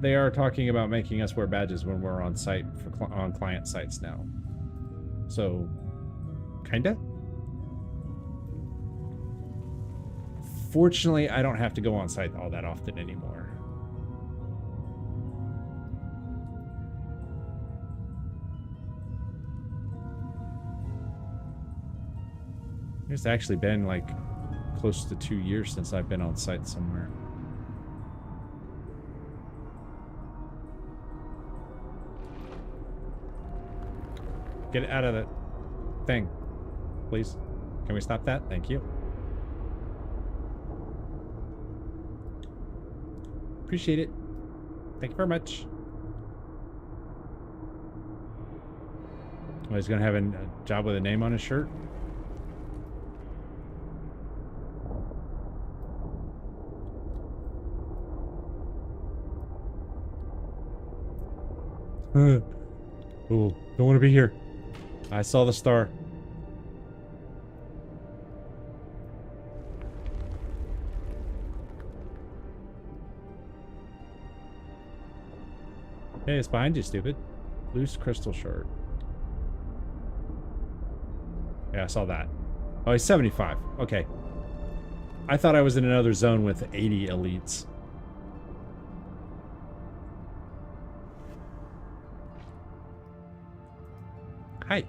they are talking about making us wear badges when we're on site for on client sites now. So, kinda. Fortunately, I don't have to go on site all that often anymore. It's actually been like close to 2 years since I've been on site somewhere. Get it out of the thing, please. Can we stop that? Thank you. Appreciate it. Thank you very much. Oh, he's gonna have a job with a name on his shirt. Oh, don't want to be here. I saw the star. Hey, it's behind you, stupid. Loose crystal shard. Yeah, I saw that. Oh, he's 75. Okay. I thought I was in another zone with 80 elites. Hi.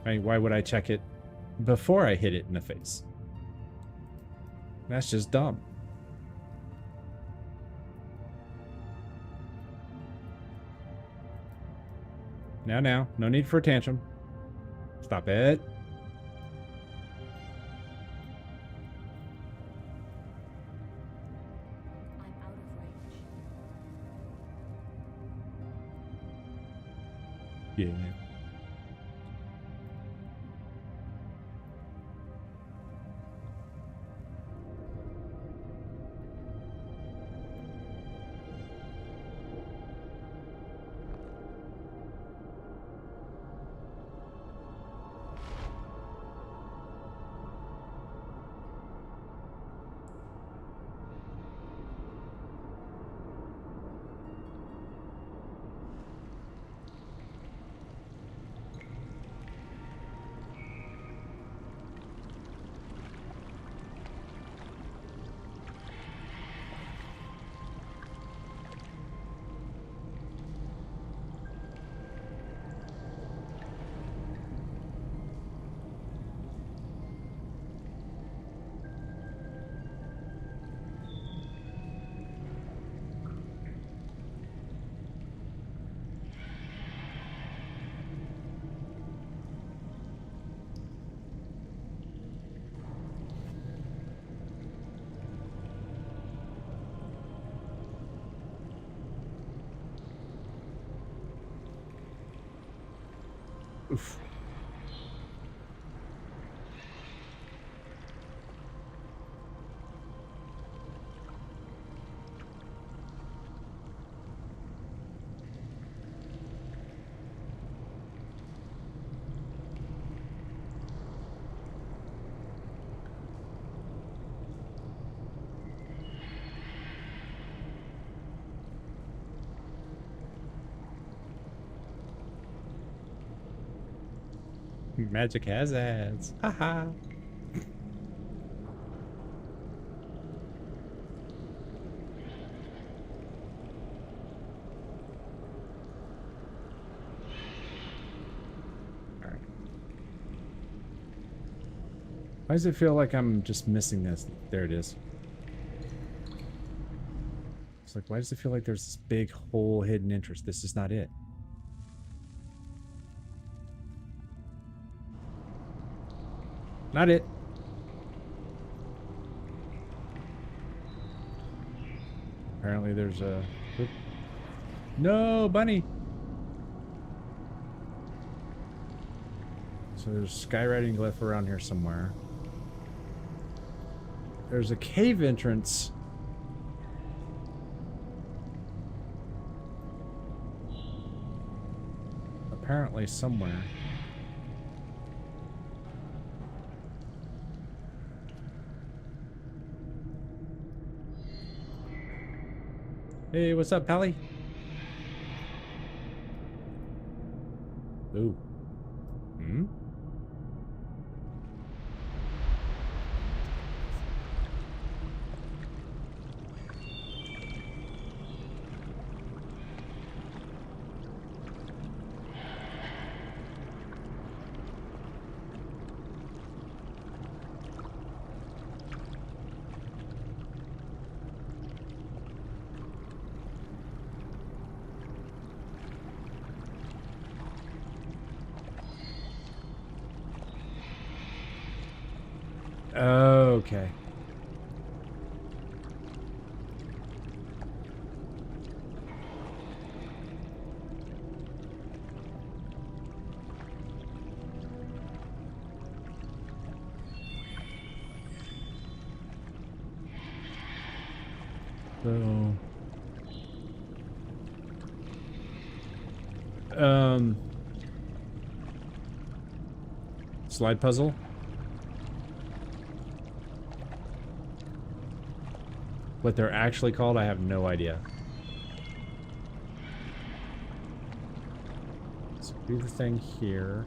I mean, why would I check it before I hit it in the face? That's just dumb. Now. No need for a tantrum. Stop it. I'm out of range. Yeah. Oof. Magic hazards. Haha. Alright. Why does it feel like I'm just missing this? There it is. It's like, why does it feel like there's this big whole hidden interest? This is not it. Not it. Apparently there's a... Oop. No, bunny! So there's skywriting glyph around here somewhere. There's a cave entrance. Apparently somewhere. Hey, what's up, Pally? Ooh. Hmm? Okay. So, slide puzzle. What they're actually called, I have no idea. Let's do the thing here.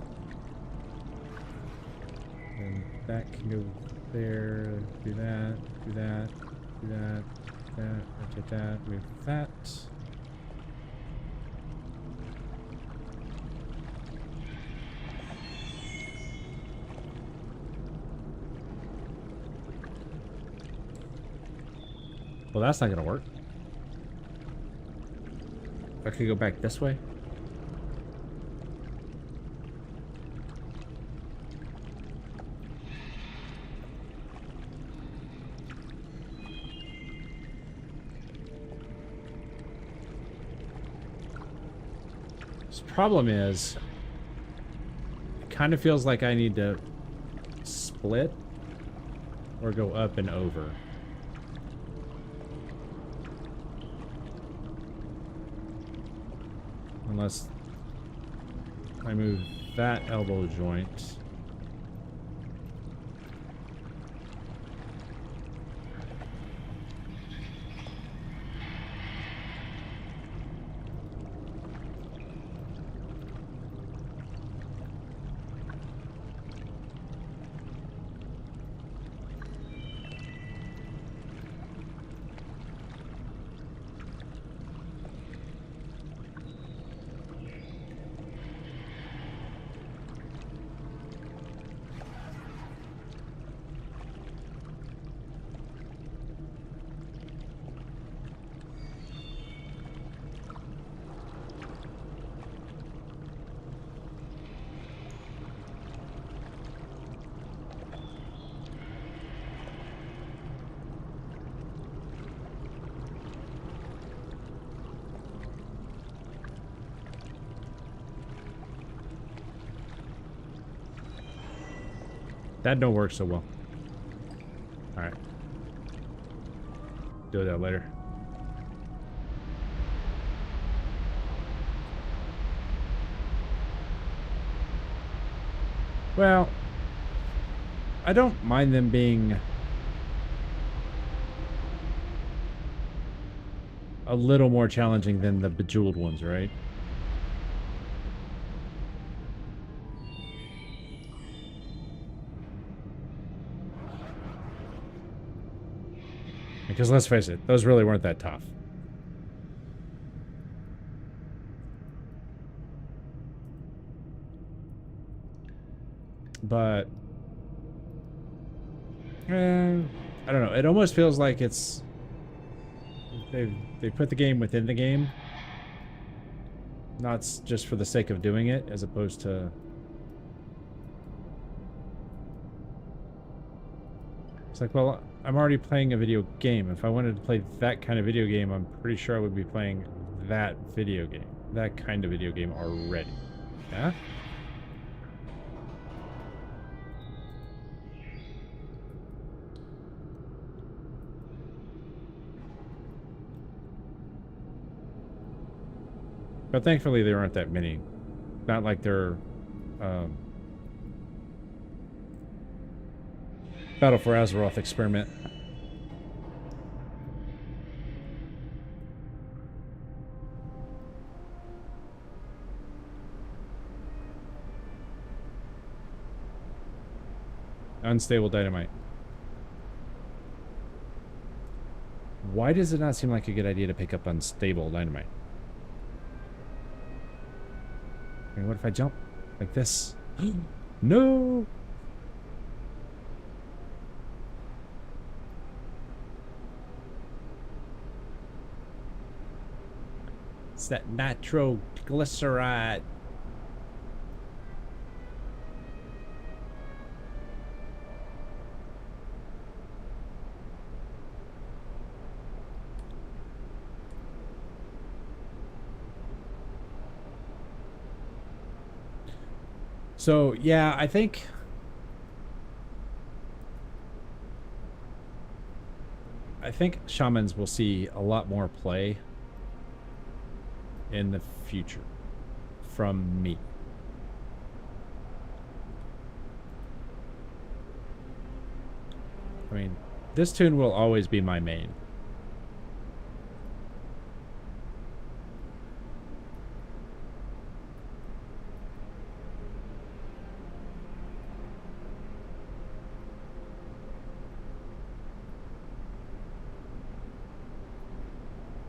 And that can go there. Do that, do that, do that, that, rotate that, move that. Well, that's not gonna work. I could go back this way. This problem is, it kind of feels like I need to split or go up and over. Unless I move that elbow joint. That don't work so well. Alright. Do that later. Well, I don't mind them being a little more challenging than the Bejeweled ones, right? Because let's face it, those really weren't that tough. But I don't know. It almost feels like it's they put the game within the game, not just for the sake of doing it, as opposed to it's like, well, I'm already playing a video game. If I wanted to play that kind of video game, I'm pretty sure I would be playing that video game, that kind of video game already. Yeah. But thankfully, there aren't that many. Not like they're Battle for Azeroth experiment. Unstable dynamite. Why does it not seem like a good idea to pick up unstable dynamite? I mean, what if I jump like this? No! It's that nitroglyceride. So, yeah, I think shamans will see a lot more play in the future from me. I mean, this tune will always be my main.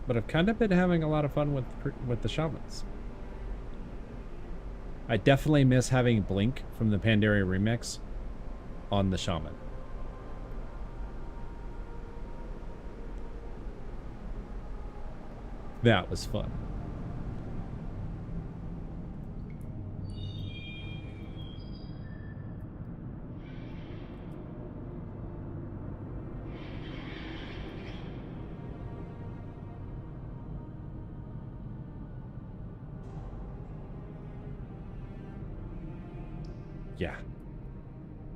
But I've kind of been having a lot of fun with the shamans. I definitely miss having Blink from the Pandaria remix on the shaman. That was fun. Yeah.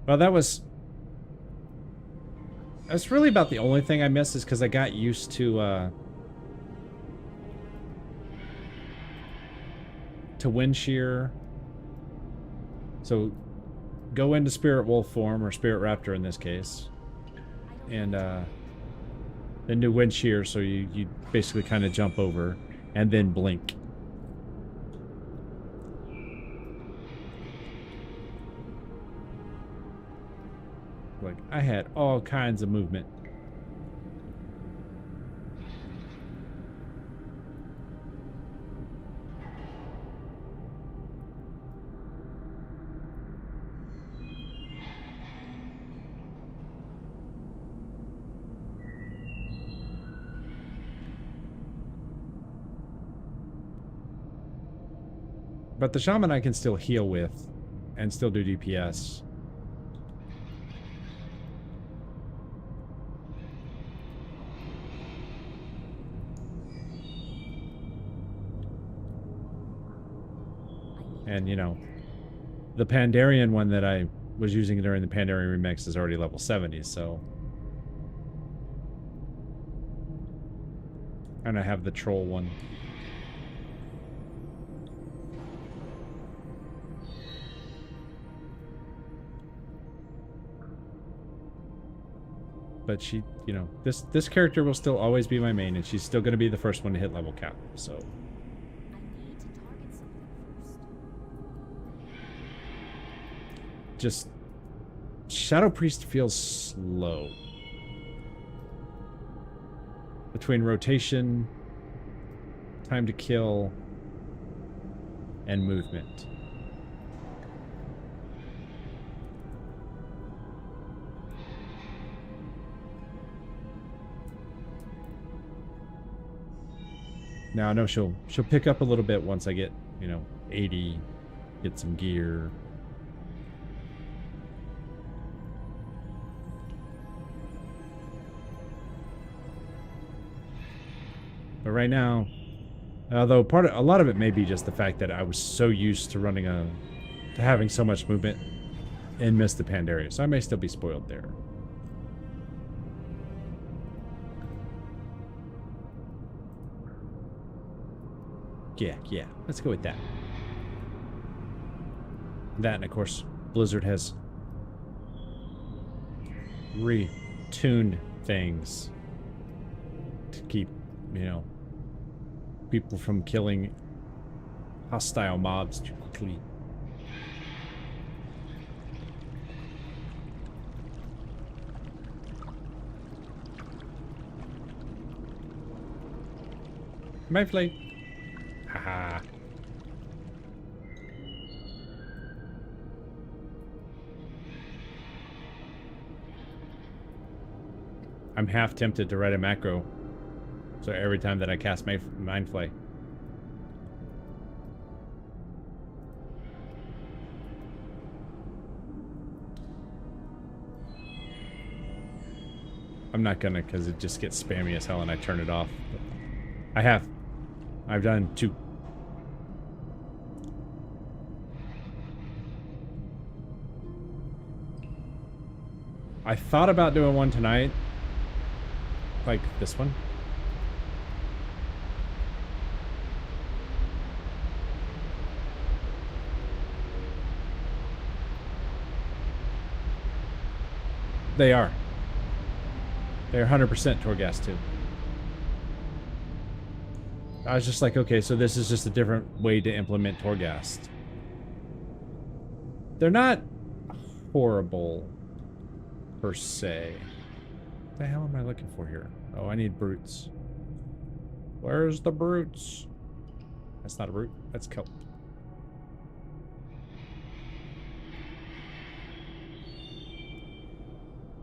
Well, that's really about the only thing I miss, is because I got used to wind shear. So go into spirit wolf form, or spirit raptor in this case, and then do wind shear, so you basically kind of jump over and then blink. Like, I had all kinds of movement. But the shaman I can still heal with and still do DPS. And, you know, the Pandarian one that I was using during the Pandarian remix is already level 70, so... And I have the troll one. But she, you know, this character will still always be my main, and she's still going to be the first one to hit level cap, so... I need to target something first. Just... Shadow Priest feels slow. between rotation, time to kill, and movement. Now I know she'll pick up a little bit once I get, you know, 80, get some gear. But right now, although a lot of it may be just the fact that I was so used to to having so much movement in Mist of Pandaria, so I may still be spoiled there. Yeah, let's go with that. That, and of course, Blizzard has retuned things to keep, you know, people from killing hostile mobs too quickly. Mayfly. Haha. I'm half tempted to write a macro. So every time that I cast Mindflay. I'm not gonna, because it just gets spammy as hell and I turn it off. But I've done 2. I thought about doing one tonight. Like this one. They are. They're 100% Torghast too. I was just like, okay, so this is just a different way to implement Torghast. They're not horrible, per se. What the hell am I looking for here? Oh, I need brutes. Where's the brutes? That's not a brute. That's kelp.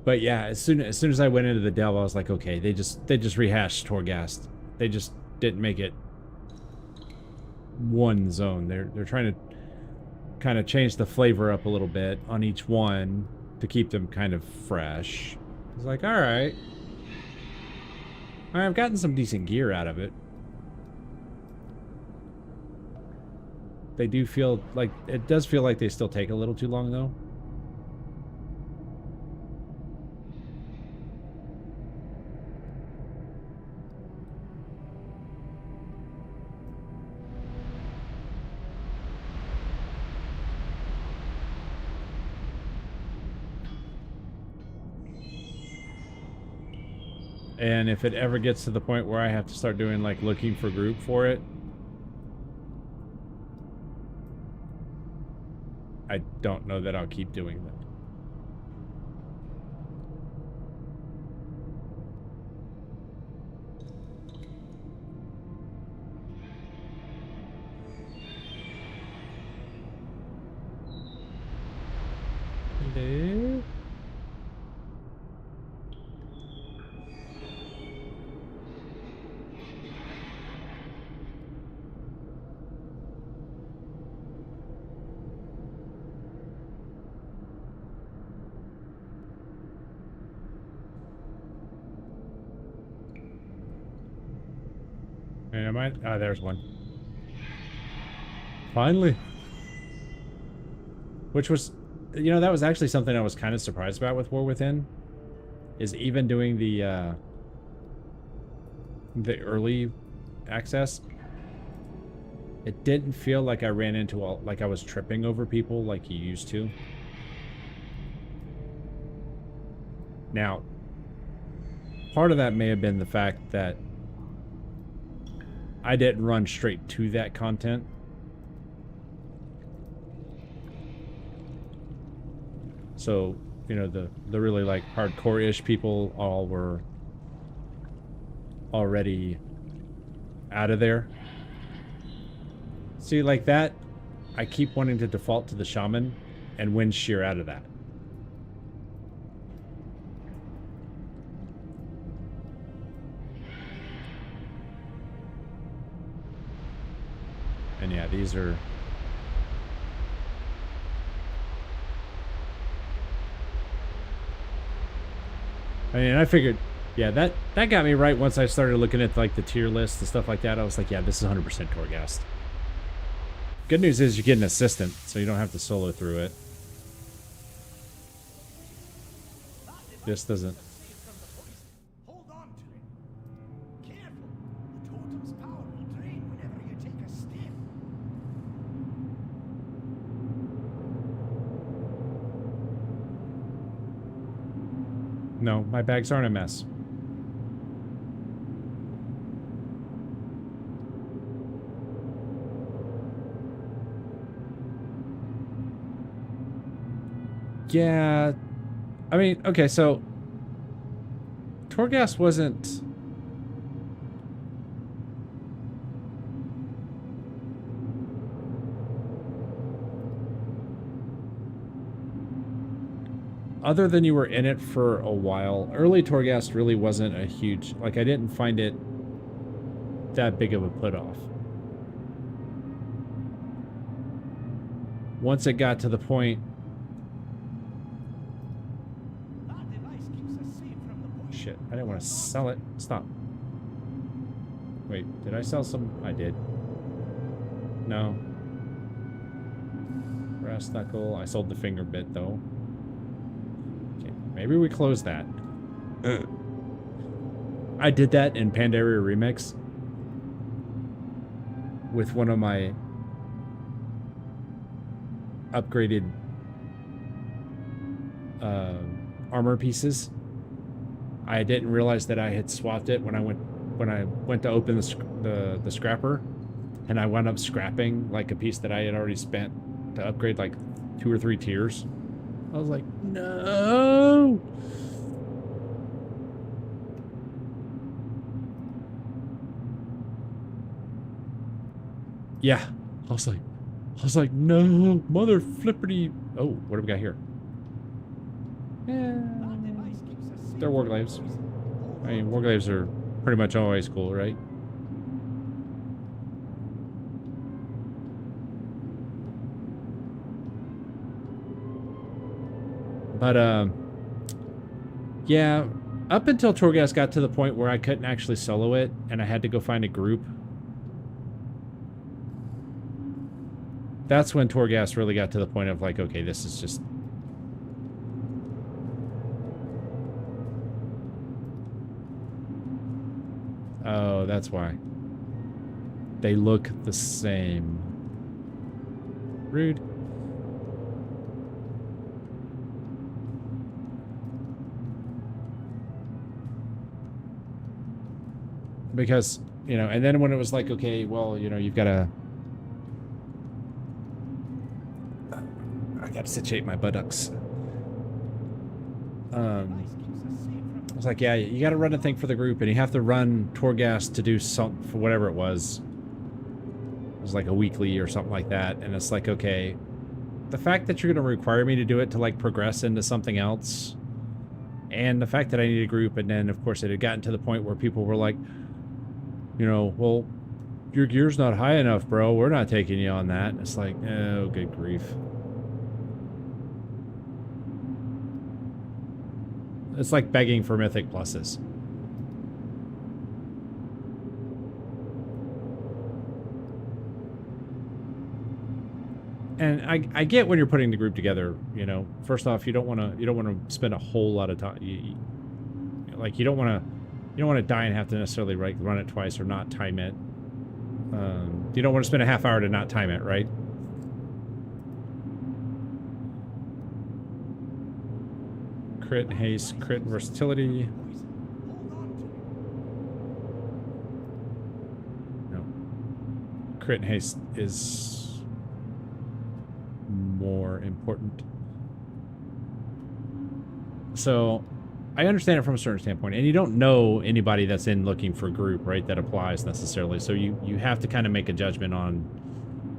But yeah, as soon as I went into the delve, I was like, okay, they just rehashed Torghast. They just didn't make it one zone. They're trying to kind of change the flavor up a little bit on each one to keep them kind of fresh. It's like, all right, I've gotten some decent gear out of it. They do feel like, it does feel like they still take a little too long though. And if it ever gets to the point where I have to start doing like looking for group for it, I don't know that I'll keep doing that. Hello? And ah, there's one. Finally. Which was, you know, that was actually something I was kind of surprised about with War Within. Is even doing the early access, it didn't feel like I ran into like I was tripping over people like you used to. Now, part of that may have been the fact that I didn't run straight to that content. So, you know, the really like hardcore-ish people all already out of there. See, like that, I keep wanting to default to the shaman and wind shear out of that. And yeah, these are... I mean, I figured, yeah, that got me right once I started looking at like the tier list and stuff like that. I was like, yeah, this is 100% Torghast. Good news is you get an assistant, so you don't have to solo through it. This doesn't. Hold on to it. Careful. The totem's power will drain whenever you take a step. No, my bags aren't a mess. Yeah, I mean, okay, so Torghast wasn't... Other than you were in it for a while, early Torghast really wasn't a huge... Like, I didn't find it that big of a put-off. Once it got to the point... Shit, I didn't want to sell it. Stop. Wait, did I sell some? I did. No. Brass knuckle. I sold the finger bit, though. Okay, maybe we close that. I did that in Pandaria Remix with one of my upgraded armor pieces. I didn't realize that I had swapped it when I went to open the scrapper, and I wound up scrapping like a piece that I had already spent to upgrade like 2 or 3 tiers. I was like, no. Yeah, I was like, no, mother flipperty. Oh, what do we got here? Yeah. They're warglaves. I mean, warglaves are pretty much always cool, right? But, yeah, up until Torghast got to the point where I couldn't actually solo it, and I had to go find a group. That's when Torghast really got to the point of like, okay, this is just... Oh, that's why. They look the same. Rude. Because, you know, and then when it was like, okay, well, you know, you've got to... I got to situate my buttocks. I was like, yeah, you got to run a thing for the group, and you have to run Torghast to do something for whatever it was. It was like a weekly or something like that, and it's like, okay, the fact that you're going to require me to do it to like progress into something else, and the fact that I need a group, and then of course it had gotten to the point where people were like, you know, well, your gear's not high enough, bro. We're not taking you on that. And it's like, oh, good grief. It's like begging for mythic pluses. And I get when you're putting the group together, you know, first off, you don't want to spend a whole lot of time. You don't want to die and have to necessarily like run it twice or not time it. You don't want to spend a half hour to not time it, right? Crit haste, crit versatility. No. Crit haste is more important. So, I understand it from a certain standpoint, and you don't know anybody that's in looking for a group, right, that applies necessarily. So you have to kind of make a judgment on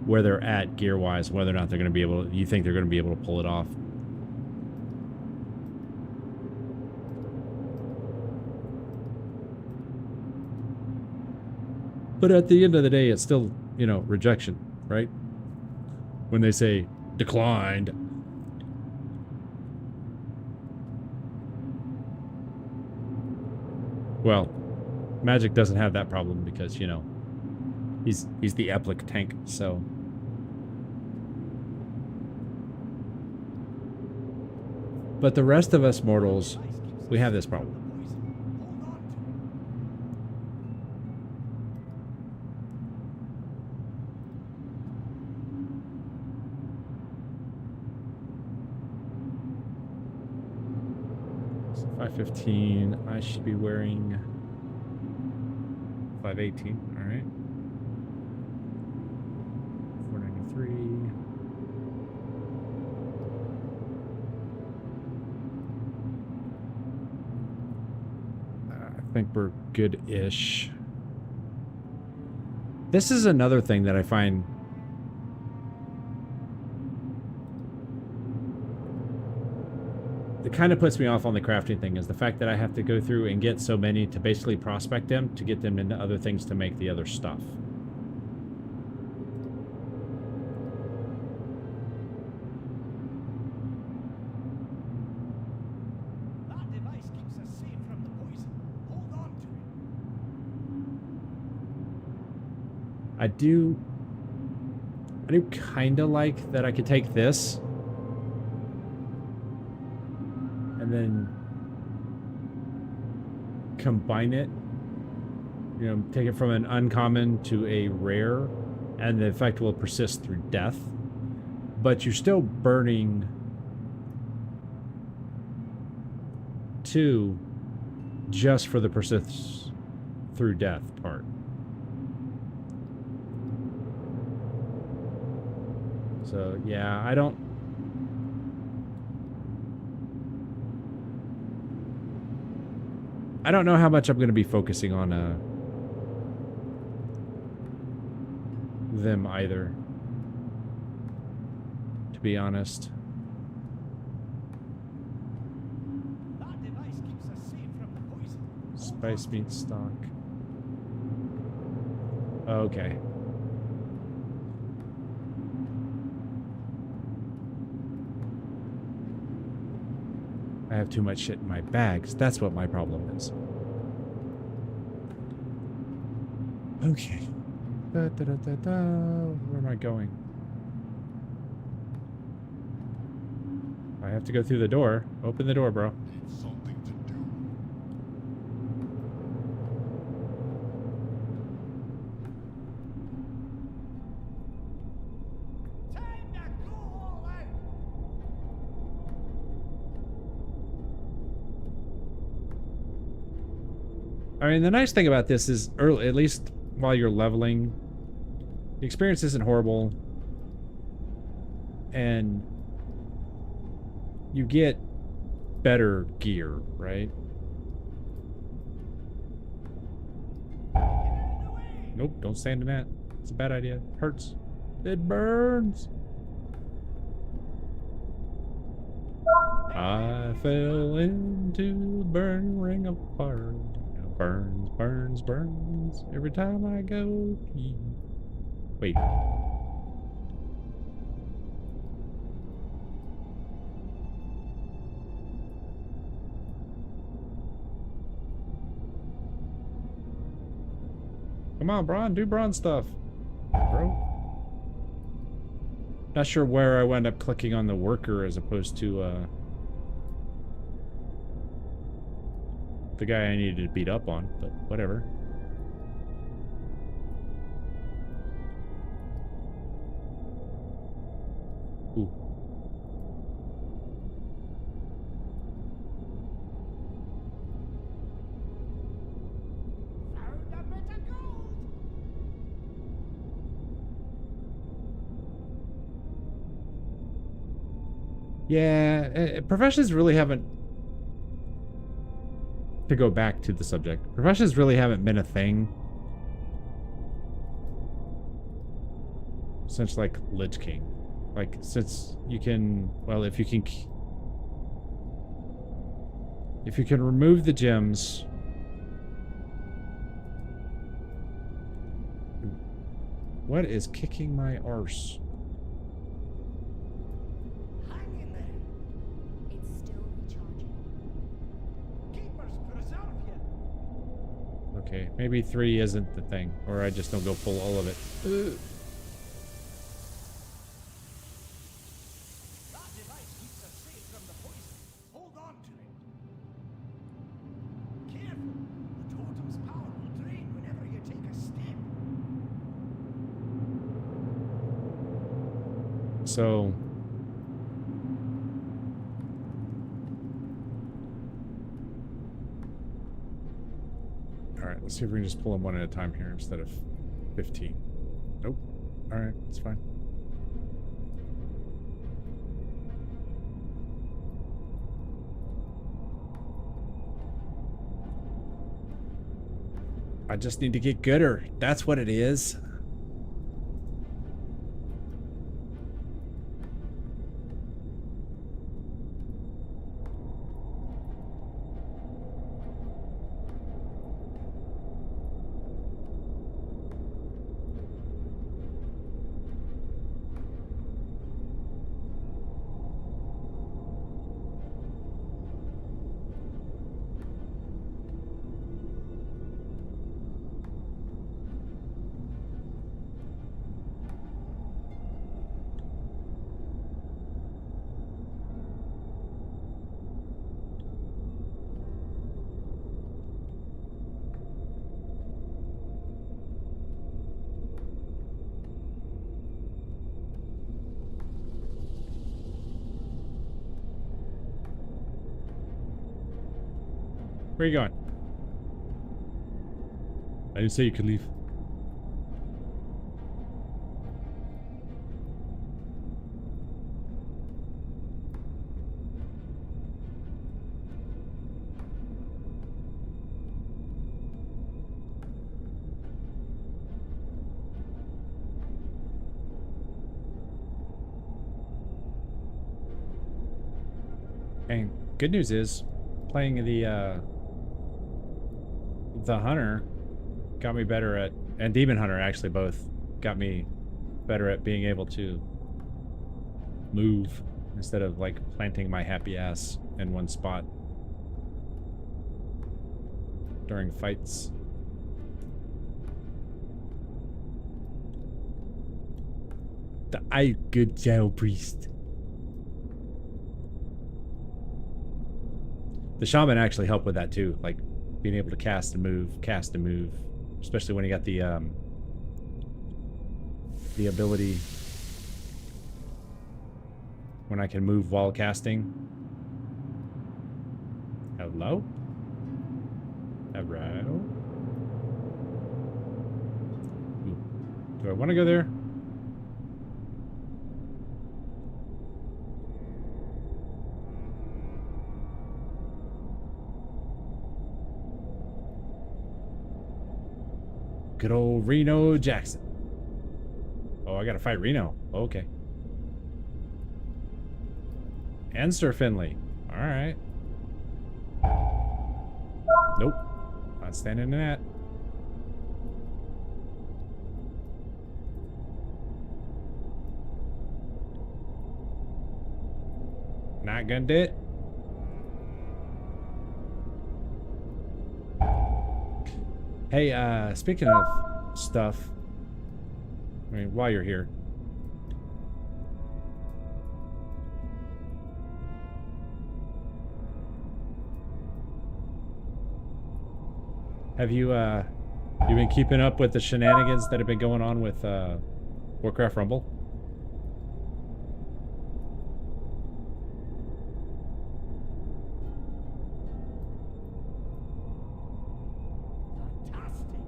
where they're at gear-wise, whether or not they're going to be able to, you think they're going to be able to pull it off. But at the end of the day, it's still, you know, rejection, right? When they say declined. Well, Magic doesn't have that problem because, you know, he's the Epic tank, so. But the rest of us mortals, we have this problem. So 515, I should be wearing 518, all right. 493. I think we're good-ish. This is another thing that I find that kind of puts me off on the crafting thing, is the fact that I have to go through and get so many to basically prospect them to get them into other things to make the other stuff. That device keeps us safe from the poison. Hold on to it. I do kind of like that I could take this and then combine it, you know, take it from an uncommon to a rare, and the effect will persist through death, but you're still burning 2 just for the persist through death part. So yeah, I don't know how much I'm going to be focusing on them either, to be honest. That device keeps us safe from the poison. Spice meat stock. Okay. I have too much shit in my bags. That's what my problem is. Okay. Da, da, da, da, da. Where am I going? I have to go through the door. Open the door, bro. Need something to do. Time to go all out. I mean, the nice thing about this is, early, at least while you're leveling, the experience isn't horrible, and you get better gear, right? Nope, don't stand in that. It's a bad idea. Hurts. It burns. I fell into the burning ring of fire. Burns, burns, burns every time I go pee. Wait. Come on, Bron, do Bron stuff, bro. Not sure where I wound up clicking on the worker as opposed to, the guy I needed to beat up on, but whatever. Ooh. Found a bit of gold. Yeah, professions really haven't to go back to the subject, professions really haven't been a thing since like Lich King. Like since you can, well, if you can remove the gems. What is kicking my arse? Hang in there. It's still recharging. Keepers preserve you. Okay, maybe 3 isn't the thing, or I just don't go full all of it. That device keeps us safe from the poison. Hold on to it. Careful. The totem's power will drain whenever you take a step. So all right, let's see if we can just pull them one at a time here instead of 15. Nope. All right, it's fine. I just need to get gooder. That's what it is. Where are you going? I didn't say you could leave. And good news is, playing the Hunter got me better at, and Demon Hunter actually both got me better at being able to move instead of like planting my happy ass in one spot during fights. The good Gel Priest. The Shaman actually helped with that too, like being able to cast and move, especially when you got the ability when I can move while casting. Hello? Hello? Ooh. Do I want to go there? Good old Reno Jackson. Oh, I gotta fight Reno. Okay. And Sir Finley. Alright. Nope. Not standing in that. Not gonna do it. Hey, speaking of stuff, I mean, while you're here, have you been keeping up with the shenanigans that have been going on with Warcraft Rumble? Fantastic.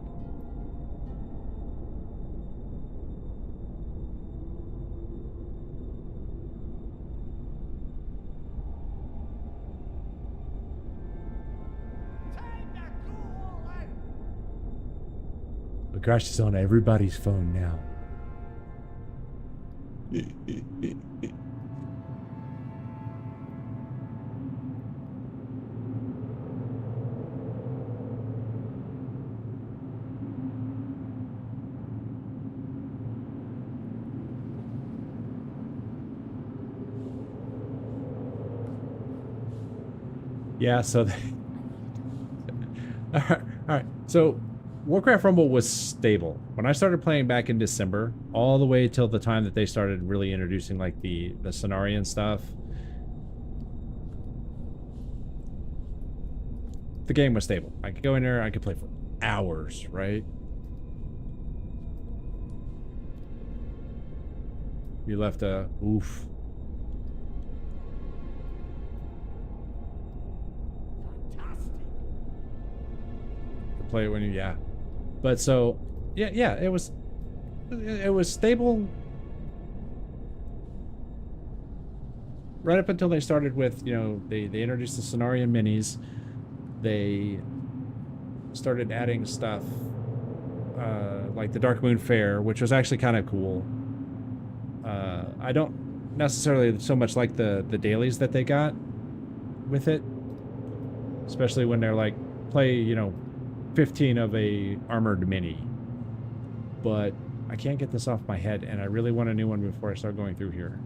But Crash is on everybody's phone now. Yeah, so all right. So Warcraft Rumble was stable. When I started playing back in December, all the way till the time that they started really introducing like the Cenarian stuff, the game was stable. I could go in there, I could play for hours, right? You left a oof. Fantastic. Play it when you, yeah. But so yeah, it was stable right up until they started with, you know, they introduced the Cenarian minis. They started adding stuff like the Dark Moon Fair, which was actually kind of cool. I don't necessarily so much like the dailies that they got with it, especially when they're like play, you know, 15 of a armored mini. But I can't get this off my head, and I really want a new one before I start going through here.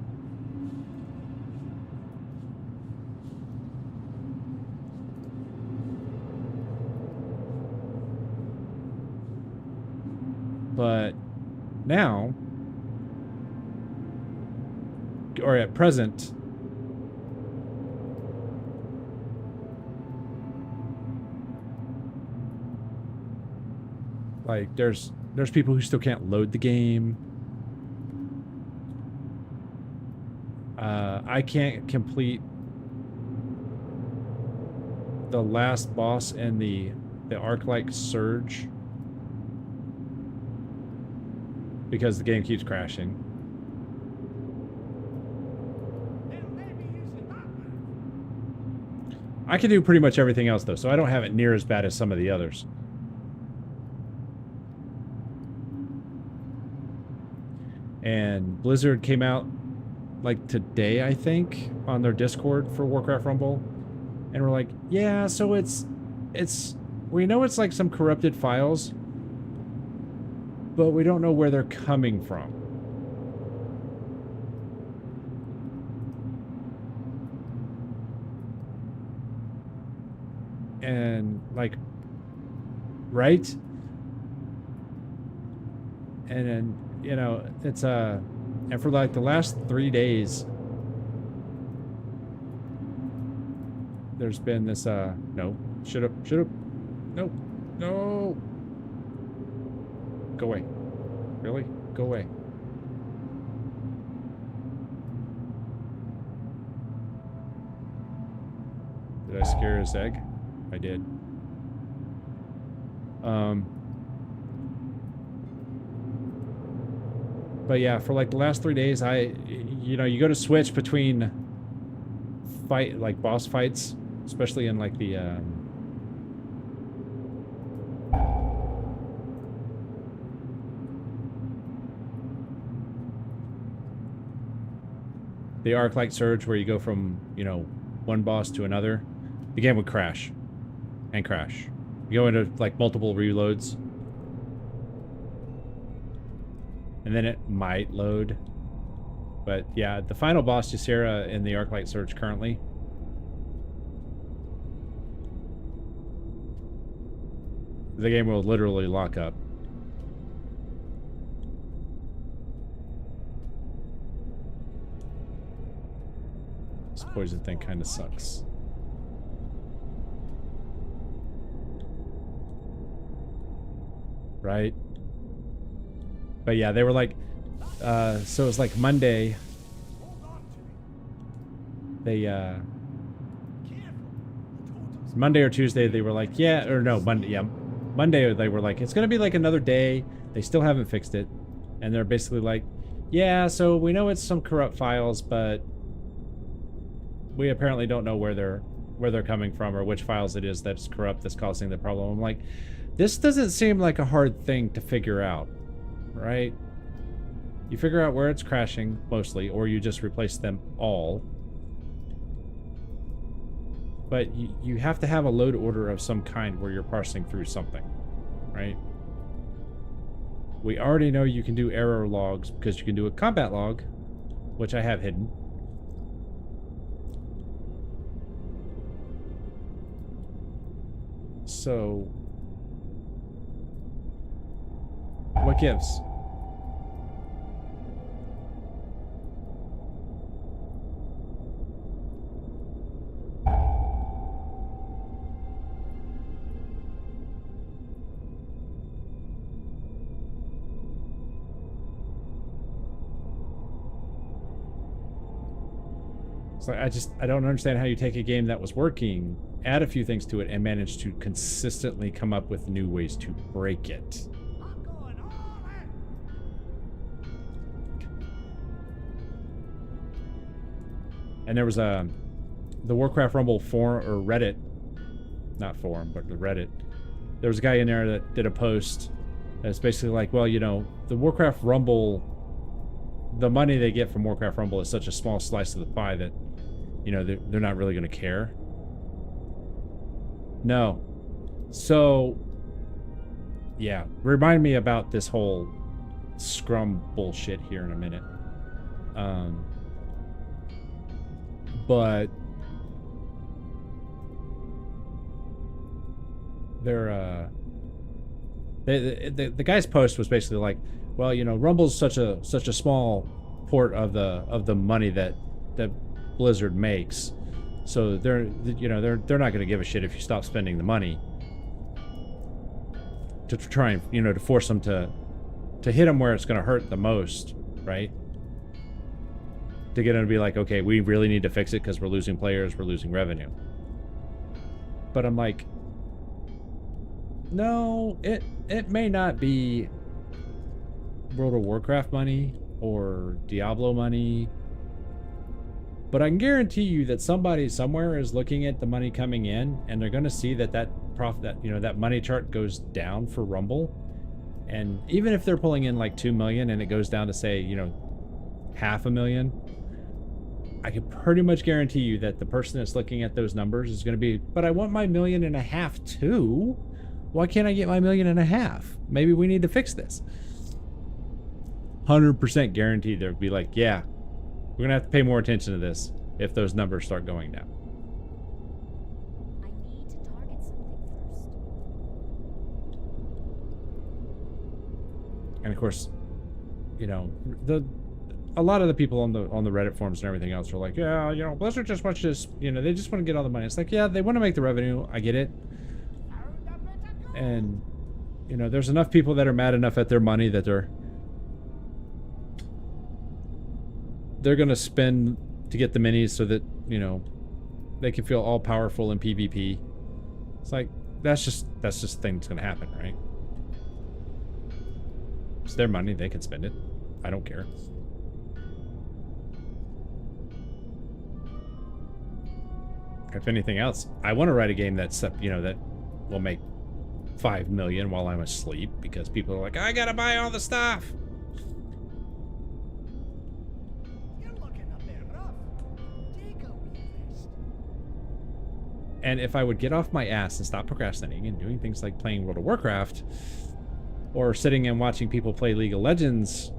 But now, or at present, like there's people who still can't load the game. I can't complete the last boss in the arc-like surge because the game keeps crashing. Then maybe using that move. I can do pretty much everything else though, so I don't have it near as bad as some of the others. And Blizzard came out like today, I think, on their Discord for Warcraft Rumble, and we're like, yeah, so it's we know it's like some corrupted files, but we don't know where they're coming from. And like, right? And then, you know, it's and for like the last 3 days there's been this no, shut up, no, go away, really, go away. Did I scare his egg? I did. But yeah, for like the last 3 days, you know, you go to switch between like boss fights, especially in like the arc-like surge, where you go from, you know, one boss to another. The game would crash and crash. You go into like multiple reloads, and then it might load. But yeah, the final boss, Ysera, in the Arclight Surge currently, the game will literally lock up. This poison thing kind of sucks. Right? But yeah, they were like, so it was like Monday. They, Monday or Tuesday, they were like, yeah, or no, Monday, yeah. Monday, they were like, it's going to be like another day. They still haven't fixed it. And they're basically like, yeah, so we know it's some corrupt files, but we apparently don't know where they're coming from or which files it is that's corrupt that's causing the problem. I'm like, This doesn't seem like a hard thing to figure out, right? You figure out where it's crashing, mostly, or you just replace them all. But you have to have a load order of some kind where you're parsing through something, right? We already know you can do error logs because you can do a combat log, which I have hidden. So, what gives? So I don't understand how you take a game that was working, add a few things to it, and manage to consistently come up with new ways to break it. I'm going all in. And there was the Warcraft Rumble forum, or Reddit, not forum, but the Reddit. There was a guy in there that did a post that's basically like, well, you know, the Warcraft Rumble, the money they get from Warcraft Rumble is such a small slice of the pie that, you know, they're not really going to care. No. So, yeah. Remind me about this whole Scrum bullshit here in a minute. But they're, the guy's post was basically like, well, you know, Rumble's such a small port of the money that Blizzard makes, so they're not going to give a shit if you stop spending the money to try and, you know, to force them to hit them where it's going to hurt the most, right? To get them to be like, okay, we really need to fix it because we're losing players, we're losing revenue. But I'm like, no, it may not be World of Warcraft money or Diablo money, but I can guarantee you that somebody somewhere is looking at the money coming in, and they're going to see that that money chart goes down for Rumble. And even if they're pulling in like 2 million and it goes down to, say, you know, 500,000, I can pretty much guarantee you that the person that's looking at those numbers is going to be, but I want my 1.5 million too. Why can't I get my 1.5 million? Maybe we need to fix this. 100% guaranteed they'll be like, yeah, we're gonna have to pay more attention to this if those numbers start going down. I need to target something first. And of course, you know, a lot of the people on the Reddit forums and everything else are like, yeah, you know, Blizzard just wants to, you know, they just want to get all the money. It's like, yeah, they want to make the revenue. I get it. And, you know, there's enough people that are mad enough at their money that they're going to spend to get the minis so that, you know, they can feel all powerful in PvP. It's like, that's just a thing that's going to happen, right? It's their money. They can spend it. I don't care. If anything else, I want to write a game that's, you know, that will make 5 million while I'm asleep, because people are like, I gotta buy all the stuff. You're looking a bit rough. Take a wee rest. And if I would get off my ass and stop procrastinating and doing things like playing World of Warcraft, or sitting and watching people play League of Legends,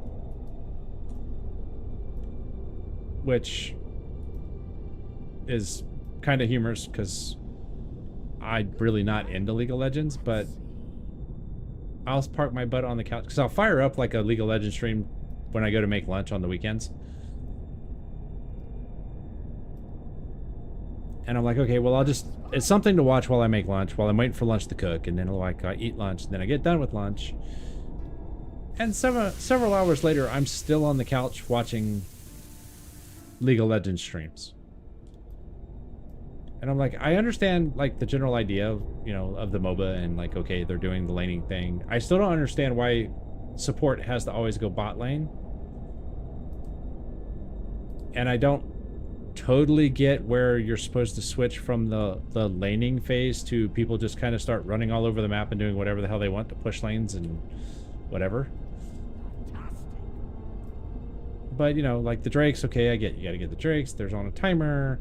which is kind of humorous because I'm really not into League of Legends, but I'll park my butt on the couch because I'll fire up like a League of Legends stream when I go to make lunch on the weekends. And I'm like, okay, well, it's something to watch while I make lunch, while I'm waiting for lunch to cook, and then I eat lunch, and then I get done with lunch. And several hours later, I'm still on the couch watching League of Legends streams. And I'm like, I understand, like, the general idea of, you know, of the MOBA and, like, okay, they're doing the laning thing. I still don't understand why support has to always go bot lane. And I don't totally get where you're supposed to switch from the laning phase to people just kind of start running all over the map and doing whatever the hell they want to push lanes and whatever. Fantastic. But, you know, like the Drakes, okay, I get you gotta get the Drakes. There's on a timer.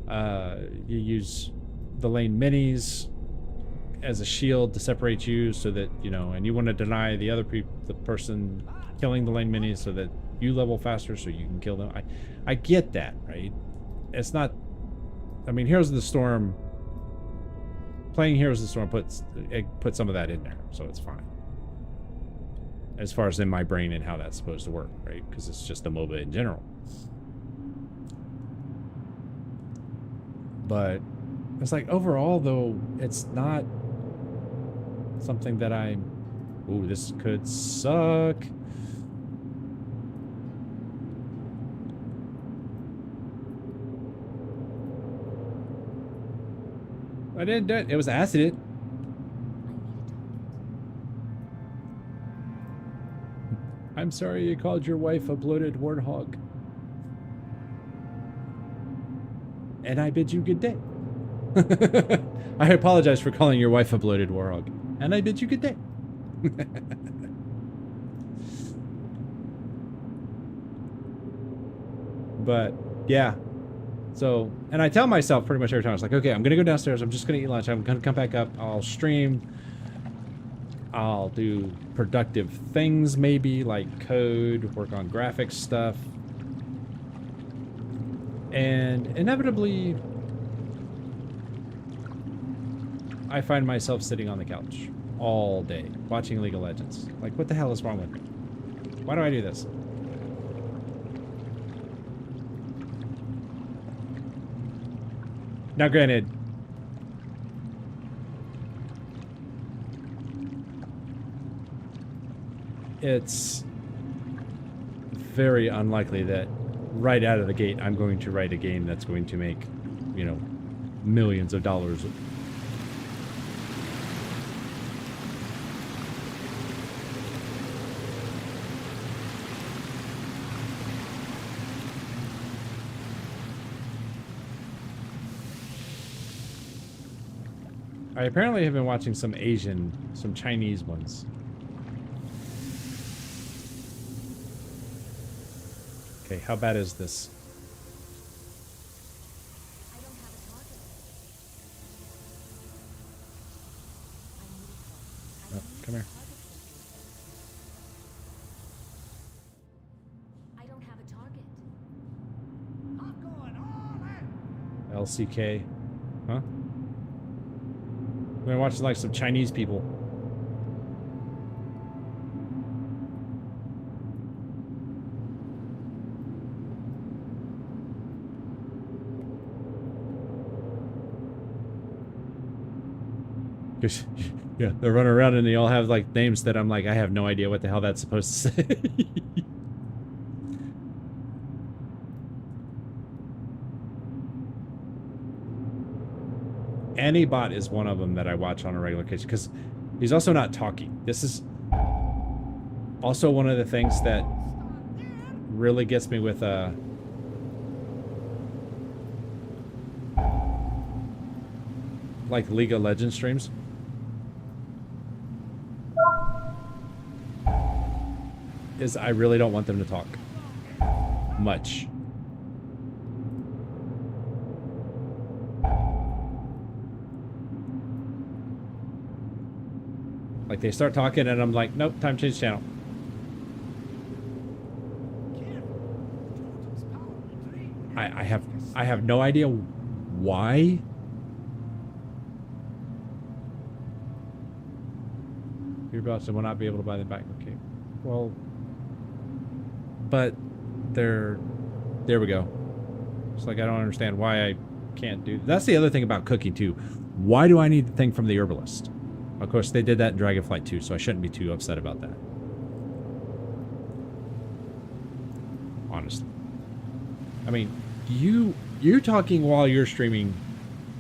You use the lane minis as a shield to separate you so that, you know, and you want to deny the other the person killing the lane minis so that you level faster so you can kill them. I get that, right? It's not, I mean, Heroes of the Storm, playing Heroes of the Storm put some of that in there, so it's fine. As far as in my brain and how that's supposed to work, right? Because it's just a MOBA in general. But it's like overall, though, it's not something that I'm... Ooh, this could suck. I didn't do it. It was acid. I'm sorry you called your wife a bloated warthog. And I bid you good day. I apologize for calling your wife a bloated warthog. And I bid you good day. But, yeah. So, and I tell myself pretty much every time, I was like, okay, I'm going to go downstairs. I'm just going to eat lunch. I'm going to come back up. I'll stream. I'll do productive things, maybe, like code, work on graphics stuff. And inevitably, I find myself sitting on the couch all day, watching League of Legends. Like, what the hell is wrong with me? Why do I do this? Now, granted, it's very unlikely that right out of the gate I'm going to write a game that's going to make, you know, millions of dollars. I apparently have been watching some Chinese ones. Okay, how bad is this? I don't have a target. I need Oh, come here. I don't have a target. I'm going all in. LCK. Huh? We're watching like some Chinese people. Yeah, they're running around and they all have like names that I'm like, I have no idea what the hell that's supposed to say. Anybot is one of them that I watch on a regular basis because he's also not talking. This is also one of the things that really gets me with like League of Legends streams. Is I really don't want them to talk much. Like they start talking and I'm like, nope, time to change channel. I have no idea why. Your boss will not be able to buy them back. Okay. Well, but there we go. It's like I don't understand why I can't do. That's the other thing about cooking too. Why do I need the thing from the herbalist? Of course, they did that in Dragonflight too, so I shouldn't be too upset about that. Honestly. I mean, you talking while you're streaming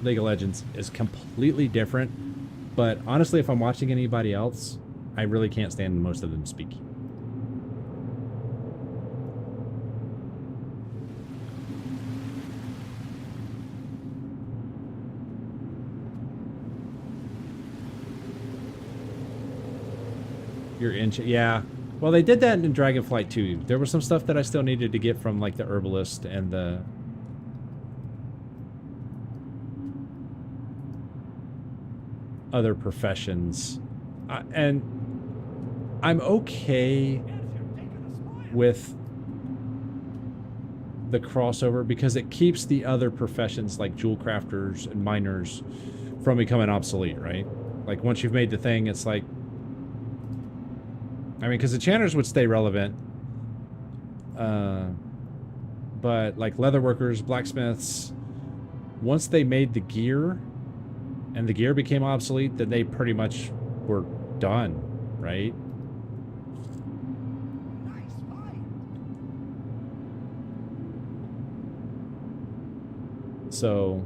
League of Legends is completely different, but honestly, if I'm watching anybody else, I really can't stand most of them speaking. Your inch, yeah. Well, they did that in Dragonflight too. There was some stuff that I still needed to get from like the herbalist and the other professions, and I'm okay with the crossover because it keeps the other professions like jewel crafters and miners from becoming obsolete, right? Like once you've made the thing, it's like, I mean, because enchanters would stay relevant, but like leatherworkers, blacksmiths, once they made the gear and the gear became obsolete, then they pretty much were done, right? Nice fight. So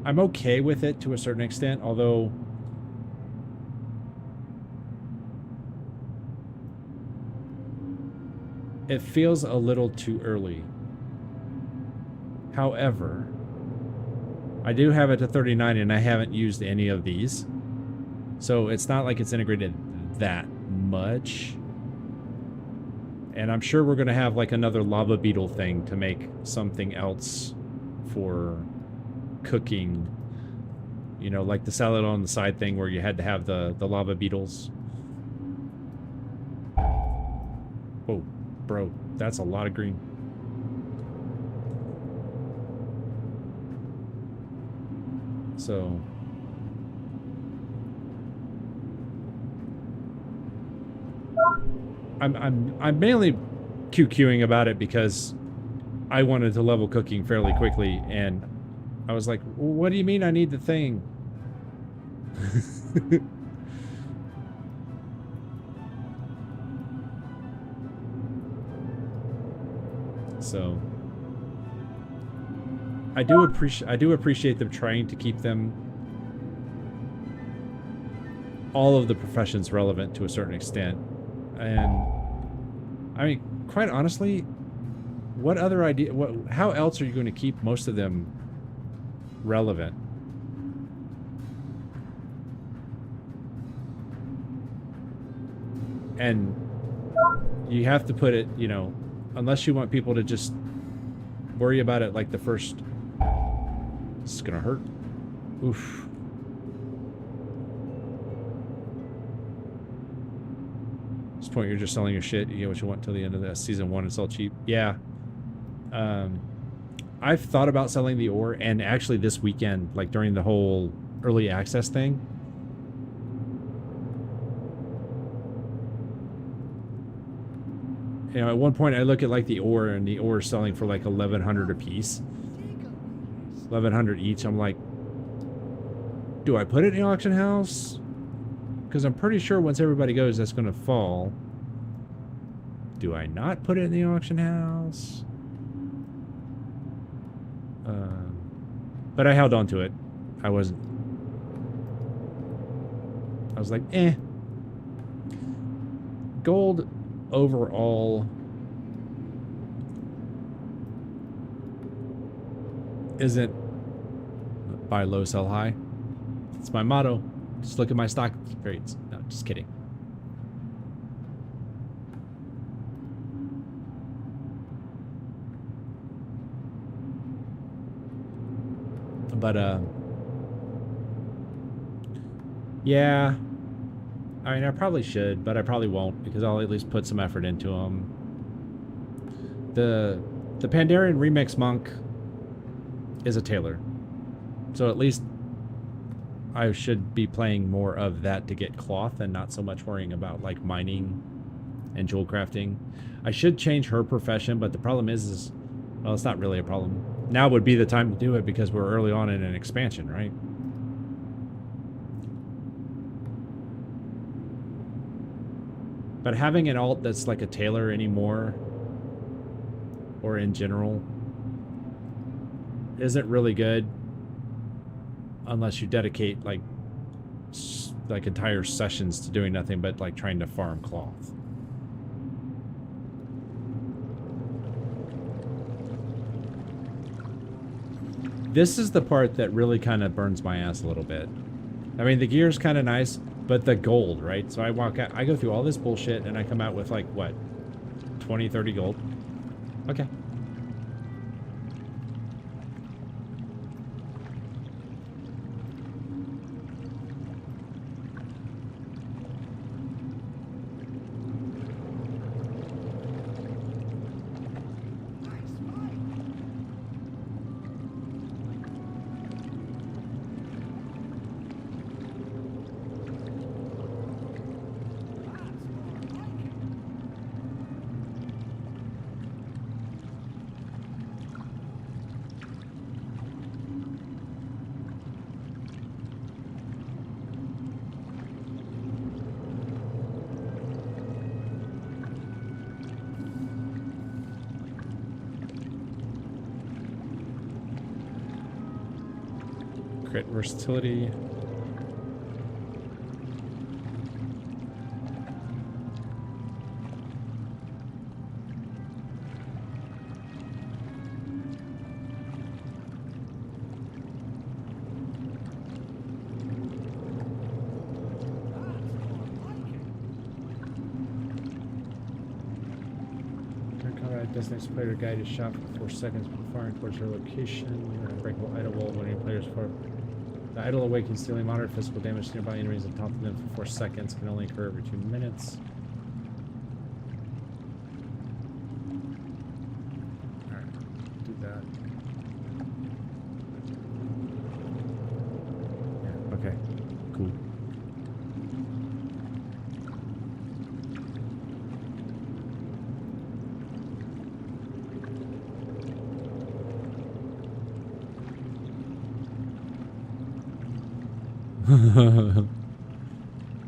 I'm okay with it to a certain extent, although it feels a little too early. However, I do have it to 39 and I haven't used any of these. So it's not like it's integrated that much. And I'm sure we're going to have like another lava beetle thing to make something else for cooking. You know, like the salad on the side thing where you had to have the lava beetles. Oh, bro, that's a lot of green. So I'm mainly QQing about it because I wanted to level cooking fairly quickly, and I was like, what do you mean I need the thing? So I do appreciate them trying to keep them all of the professions relevant to a certain extent. And I mean, quite honestly, what other idea, how else are you going to keep most of them relevant? And you have to put it, you know, unless you want people to just worry about it like the first. This is gonna hurt. Oof. At this point, you're just selling your shit. You get what you want till the end of the season 1. It's all cheap. Yeah. I've thought about selling the ore, and actually this weekend, like during the whole early access thing, you know, at one point I look at like the ore, and the ore is selling for like 1,100 a piece. 1,100 each. I'm like, do I put it in the auction house? Because I'm pretty sure once everybody goes, that's going to fall. Do I not put it in the auction house? But I held on to it. I was like, eh. Gold overall isn't buy low, sell high. It's my motto. Just look at my stock trades. No, just kidding. But yeah, I mean, I probably should, but I probably won't, because I'll at least put some effort into them. The Pandarian Remix Monk is a tailor, so at least I should be playing more of that to get cloth and not so much worrying about like mining and jewel crafting. I should change her profession, but the problem is well, it's not really a problem. Now would be the time to do it because we're early on in an expansion, right? But having an alt that's like a tailor anymore, or in general, isn't really good unless you dedicate like entire sessions to doing nothing but like trying to farm cloth. This is the part that really kind of burns my ass a little bit. I mean, the gear's kind of nice. But the gold, right? So I walk out, I go through all this bullshit, and I come out with like, what, 20, 30 gold? Okay. Nice fight. That's more like it. Crit versatility. That's more like it. During combat, designates player to guide his shot for 4 seconds before firing towards your location. An unbreakable idle wall when your players for the idle awakens, dealing moderate physical damage to nearby enemies and taunting them for 4 seconds. Can only occur every 2 minutes. Alright, do that. Yeah, okay. Cool.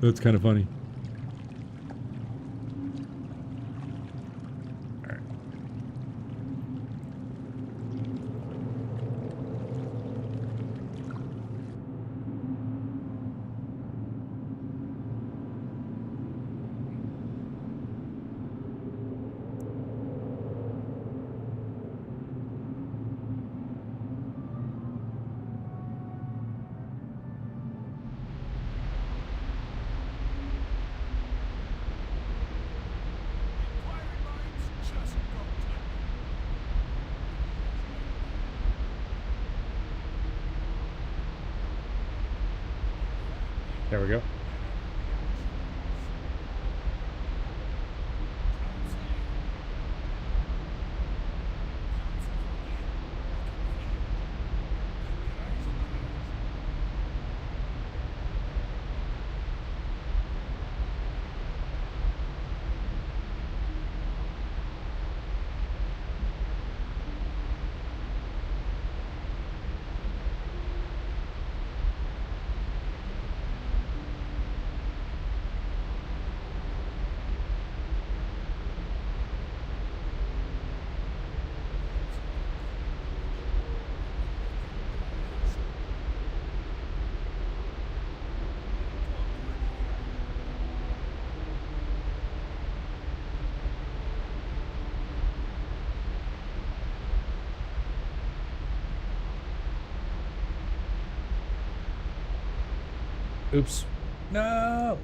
That's kind of funny. Alright. Inquiring minds just go to There we go. Oops. No!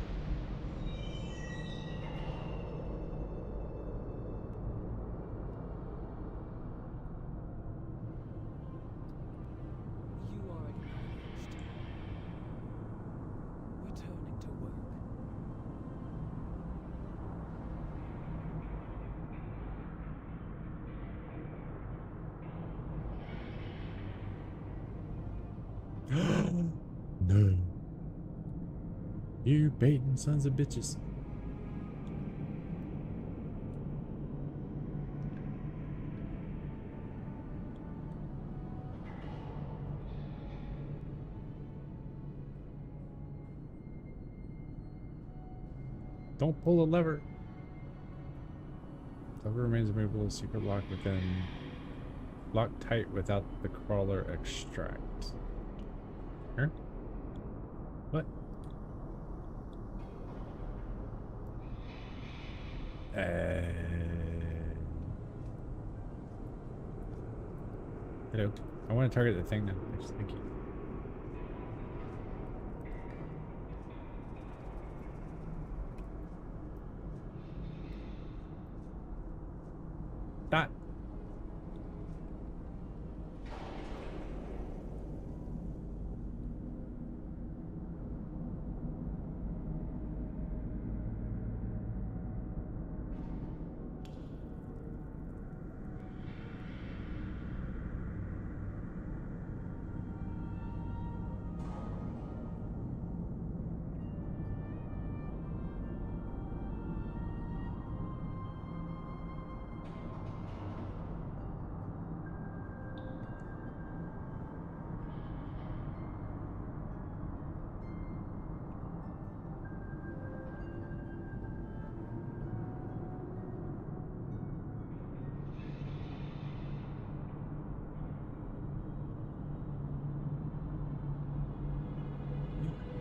You are acknowledged. Returning to work. No. You baiting sons of bitches. Don't pull the lever. Lever remains immovable. Secret lock within. Lock tight without the crawler extract. Here? What? Hello. I want to target the thing now. Thank you. dot.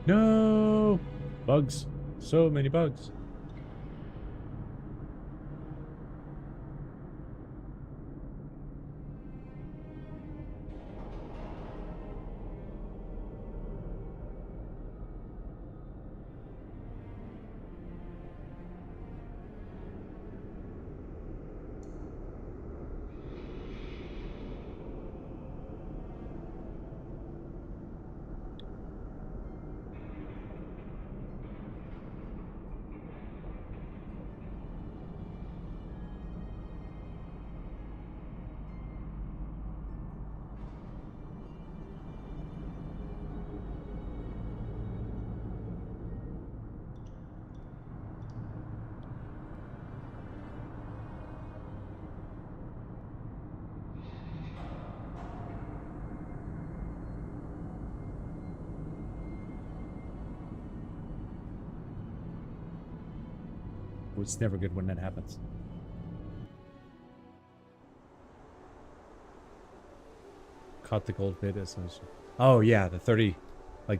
No! Bugs. So many bugs. It's never good when that happens. Caught the gold bit. Oh yeah, the 30, like,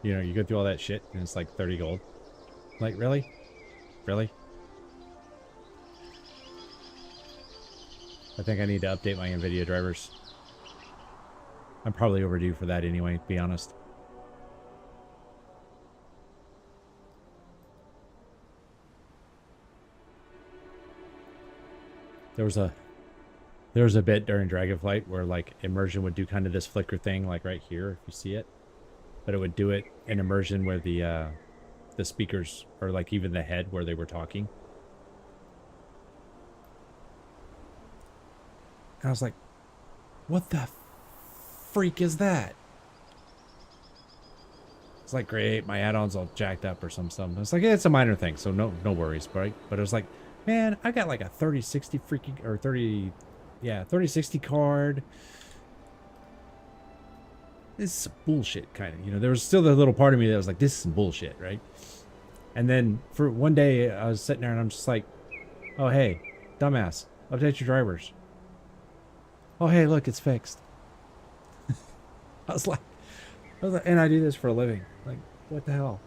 you know, you go through all that shit and it's like 30 gold. Like, really? Really? I think I need to update my NVIDIA drivers. I'm probably overdue for that anyway, to be honest. There was a bit during Dragonflight where like immersion would do kind of this flicker thing, like right here, if you see it. But it would do it in immersion where the speakers, or like even the head where they were talking. And I was like, what the freak is that? It's like, great, my add-ons all jacked up or something. It's like, yeah, it's a minor thing, so no worries, right? But it was like, man, I got like a 3060 freaking, or 3060 card. This is bullshit, kind of. You know, there was still the little part of me that was like, this is some bullshit, right? And then for one day, I was sitting there and I'm just like, oh, hey, dumbass, update your drivers. Oh, hey, look, it's fixed. I was like, and I do this for a living. Like, what the hell?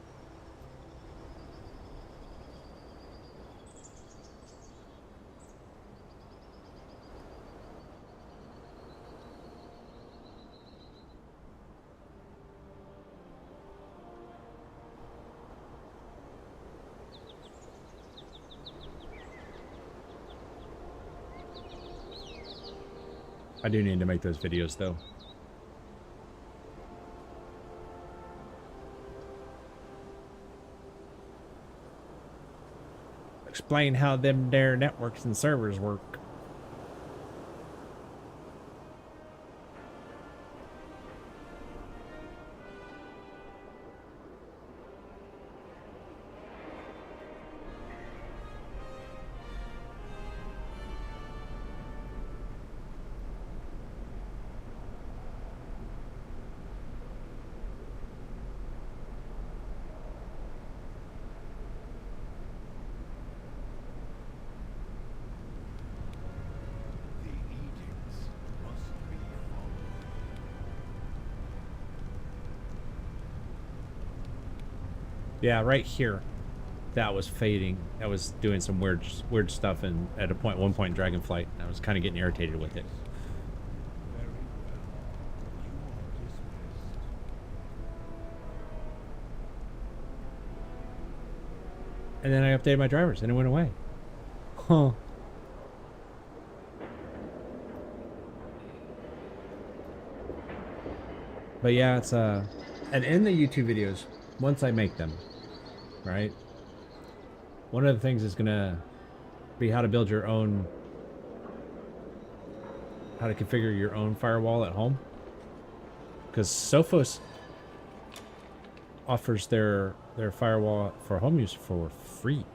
I do need to make those videos, though. Explain how them there networks and servers work. The edicts must be followed. Yeah, right here. That was fading. That was doing some weird stuff, and at one point in Dragonflight, I was kind of getting irritated with it. Very well. You are dismissed. And then I updated my drivers, and it went away. Huh. But yeah, it's and in the YouTube videos, once I make them, right? One of the things is gonna be how to build your own, how to configure your own firewall at home. Because Sophos offers their firewall for home use for free.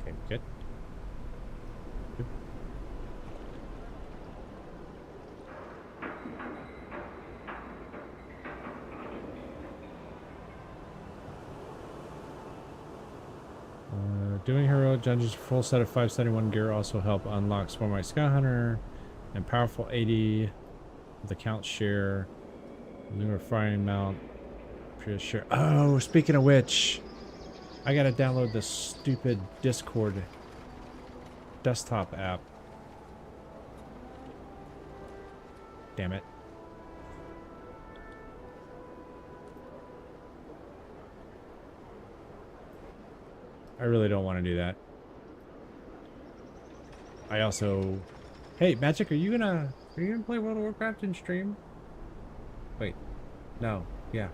Okay, good. Good. Doing heroic dungeons, full set of 571 gear also help unlock Spawn My Sky Hunter and powerful 80 with account share, lunar firing mount, pure share. Oh, speaking of which, I gotta download this stupid Discord desktop app. Damn it. I really don't want to do that. I also... Hey, Magic, are you gonna play World of Warcraft in stream? Wait. No. Yeah.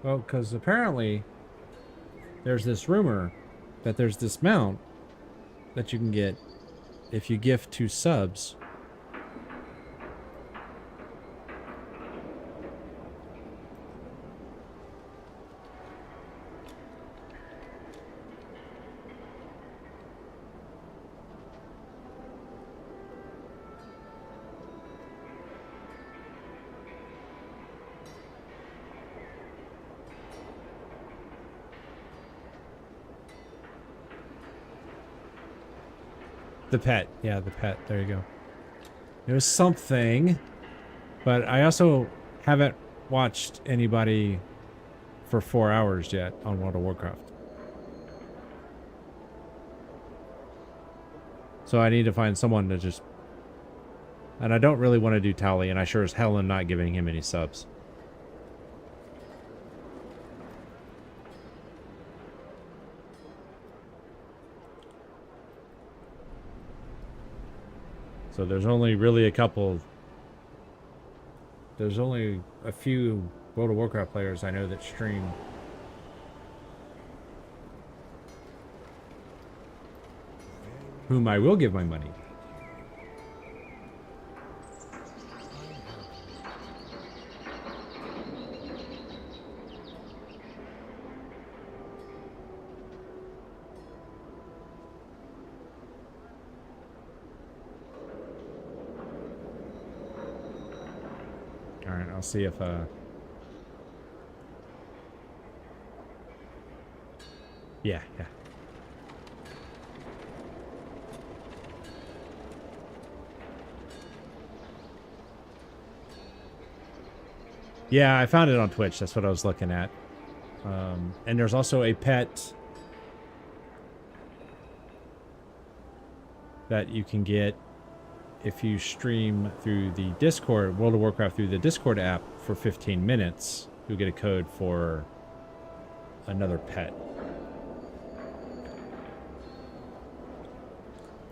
Well, because apparently there's this rumor that there's this mount that you can get if you gift 2 subs. The pet. Yeah, the pet. There you go. It was something, but I also haven't watched anybody for 4 hours yet on World of Warcraft. So I need to find someone to just... And I don't really want to do Tally, and I sure as hell am not giving him any subs. So there's only really a couple... There's only a few World of Warcraft players I know that stream. Whom I will give my money. Alright, I'll see if yeah. Yeah, I found it on Twitch. That's what I was looking at. And there's also a pet that you can get if you stream through the Discord, World of Warcraft through the Discord app for 15 minutes. You'll get a code for another pet.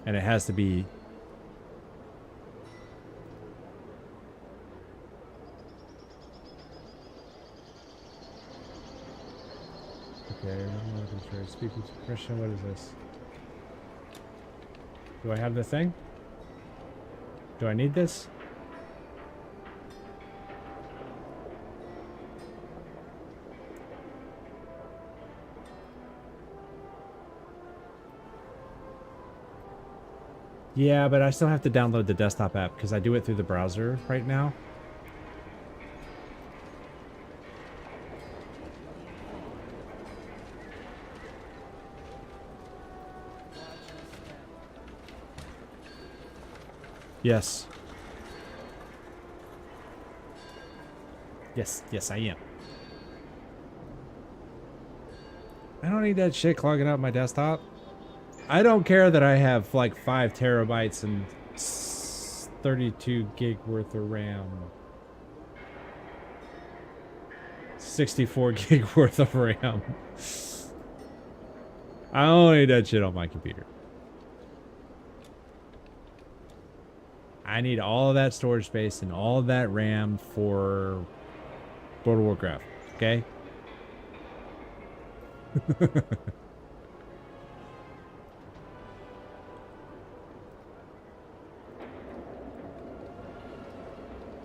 And it has to be... Okay, I'm looking for speaking to Christian. What is this? Do I have the thing? Do I need this? Yeah, but I still have to download the desktop app because I do it through the browser right now. Yes. Yes, I am. I don't need that shit clogging up my desktop. I don't care that I have like 5 terabytes and 32 gig worth of RAM. 64 gig worth of RAM. I don't need that shit on my computer. I need all of that storage space and all of that RAM for World of Warcraft, okay?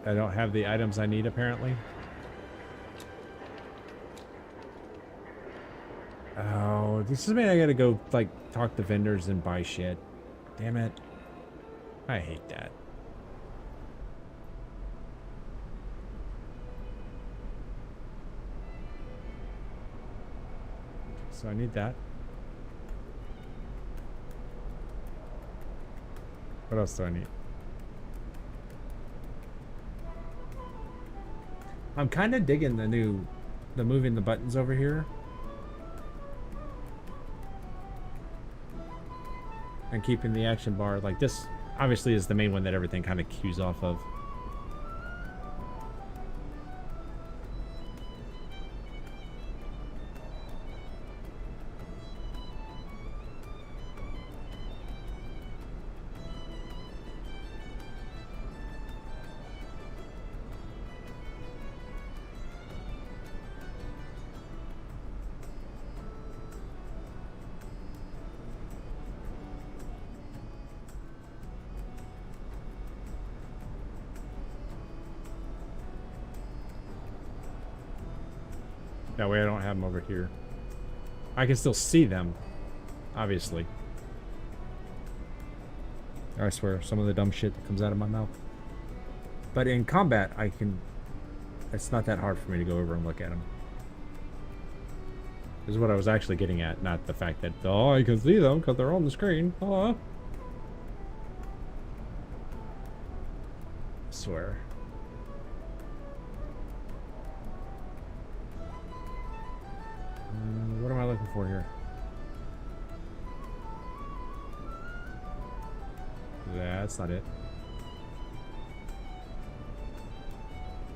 I don't have the items I need, apparently. Oh, this is me. I gotta go, like, talk to vendors and buy shit. Damn it. I hate that. So I need that. What else do I need? I'm kind of digging the moving the buttons over here. And keeping the action bar, like this obviously is the main one that everything kind of cues off of. That way I don't have them over here. I can still see them, obviously. I swear, some of the dumb shit that comes out of my mouth. But in combat, I can... It's not that hard for me to go over and look at them. This is what I was actually getting at, not the fact that, oh, I can see them because they're on the screen. I swear. What am I looking for here? That's not it.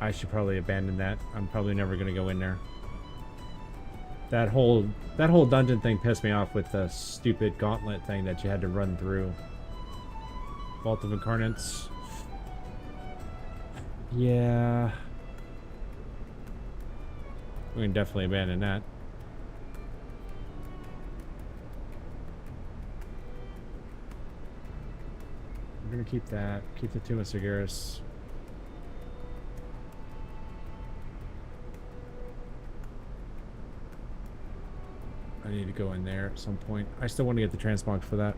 I should probably abandon that. I'm probably never gonna go in there. That whole dungeon thing pissed me off with the stupid gauntlet thing that you had to run through. Vault of Incarnates. Yeah. We can definitely abandon that. We're gonna keep that. Keep the Tomb of Sargeras. I need to go in there at some point. I still want to get the transmog for that.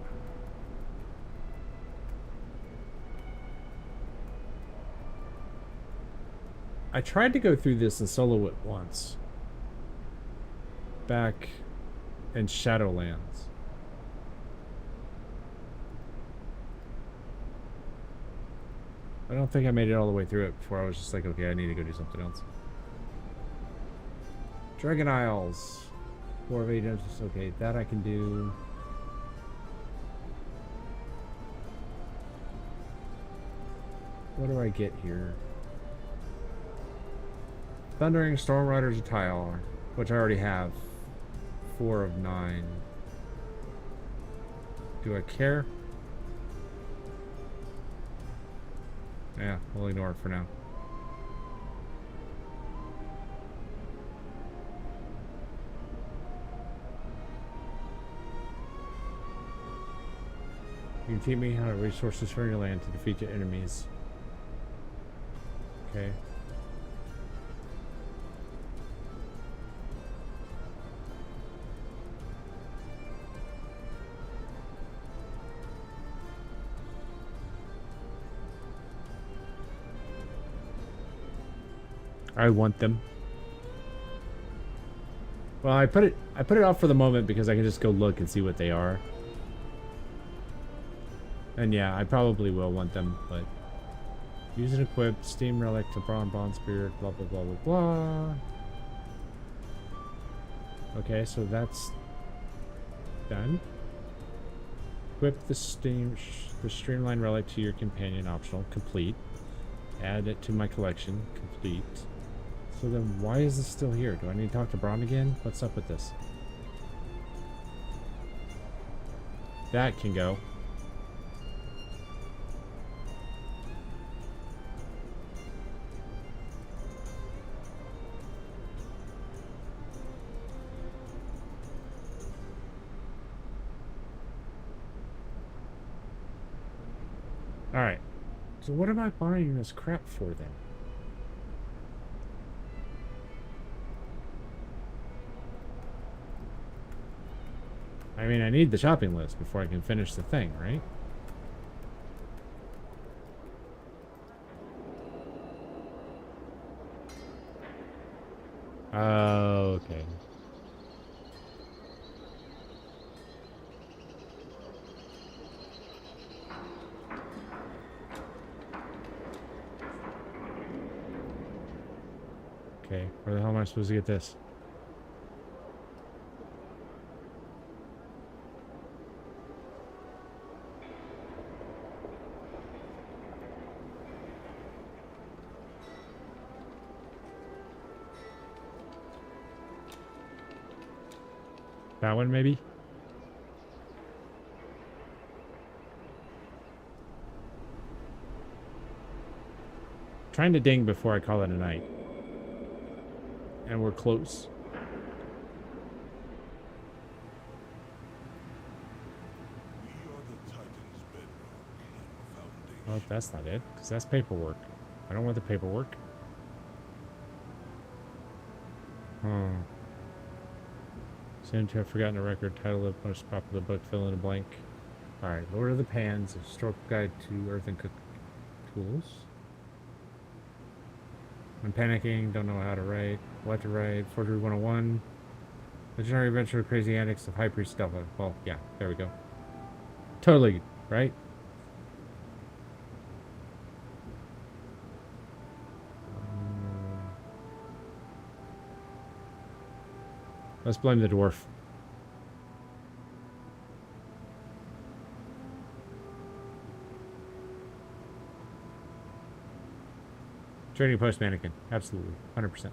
I tried to go through this and solo it once. Back in Shadowlands. I don't think I made it all the way through it before I was just like, okay, I need to go do something else. Dragon Isles. War of Agents. Okay, that I can do. What do I get here? Thundering Storm Riders of Tyr, which I already have. 4 of 9. Do I care? Yeah, we'll ignore it for now. You can teach me how to resources from your land to defeat your enemies. Okay. I want them. Well, I put it off for the moment because I can just go look and see what they are. And yeah, I probably will want them, but use and equip, steam relic to bond spirit, blah blah blah blah blah. Okay, so that's done. Equip the streamline relic to your companion, optional. Complete. Add it to my collection. Complete. So then why is this still here? Do I need to talk to Braun again? What's up with this? That can go. Alright. So what am I buying this crap for then? I mean, I need the shopping list before I can finish the thing, right? Oh, okay. Okay, where the hell am I supposed to get this? That one, maybe? Trying to ding before I call it a night. And we're close. Well, that's not it, because that's paperwork. I don't want the paperwork. Seem to have forgotten a record title of most popular book, fill in a blank. Alright, Lord of the Pans, a historical guide to earth and cook tools. I'm panicking, don't know how to write, what to write, Forgery 101. Legendary Adventure of Crazy Antics of High Priest Delva. Well, yeah, there we go. Totally, right? Let's blame the dwarf. Trading post mannequin. Absolutely. 100%.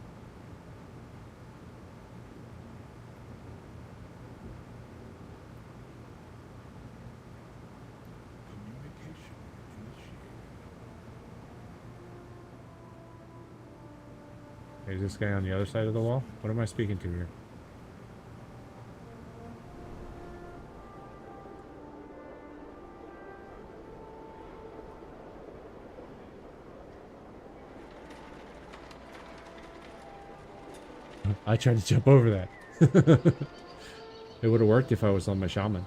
Is this guy on the other side of the wall? What am I speaking to here? I tried to jump over that. It would have worked if I was on my shaman.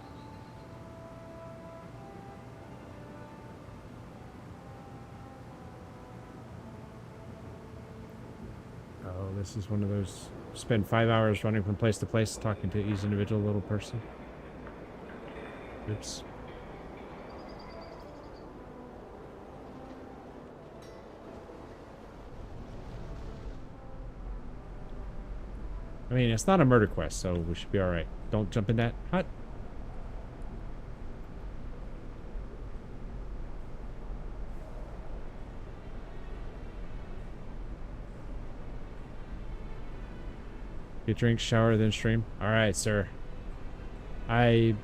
Oh, this is one of those. Spend 5 hours running from place to place talking to each individual little person. Oops. I mean, it's not a murder quest, so we should be alright. Don't jump in that hut. Get drink, shower, then stream. Alright, sir. I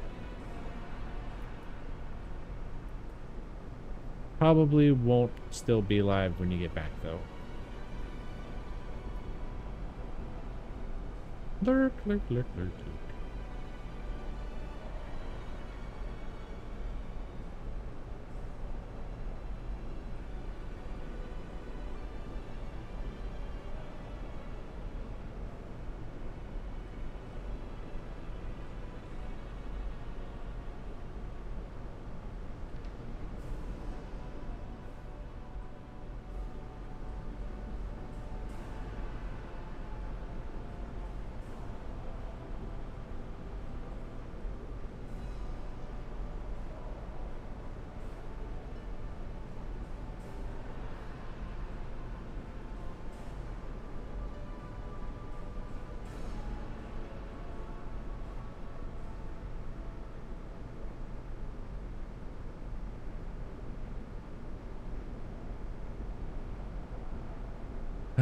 probably won't still be live when you get back, though. Lurk, lurk, lurk, lurk, lurk.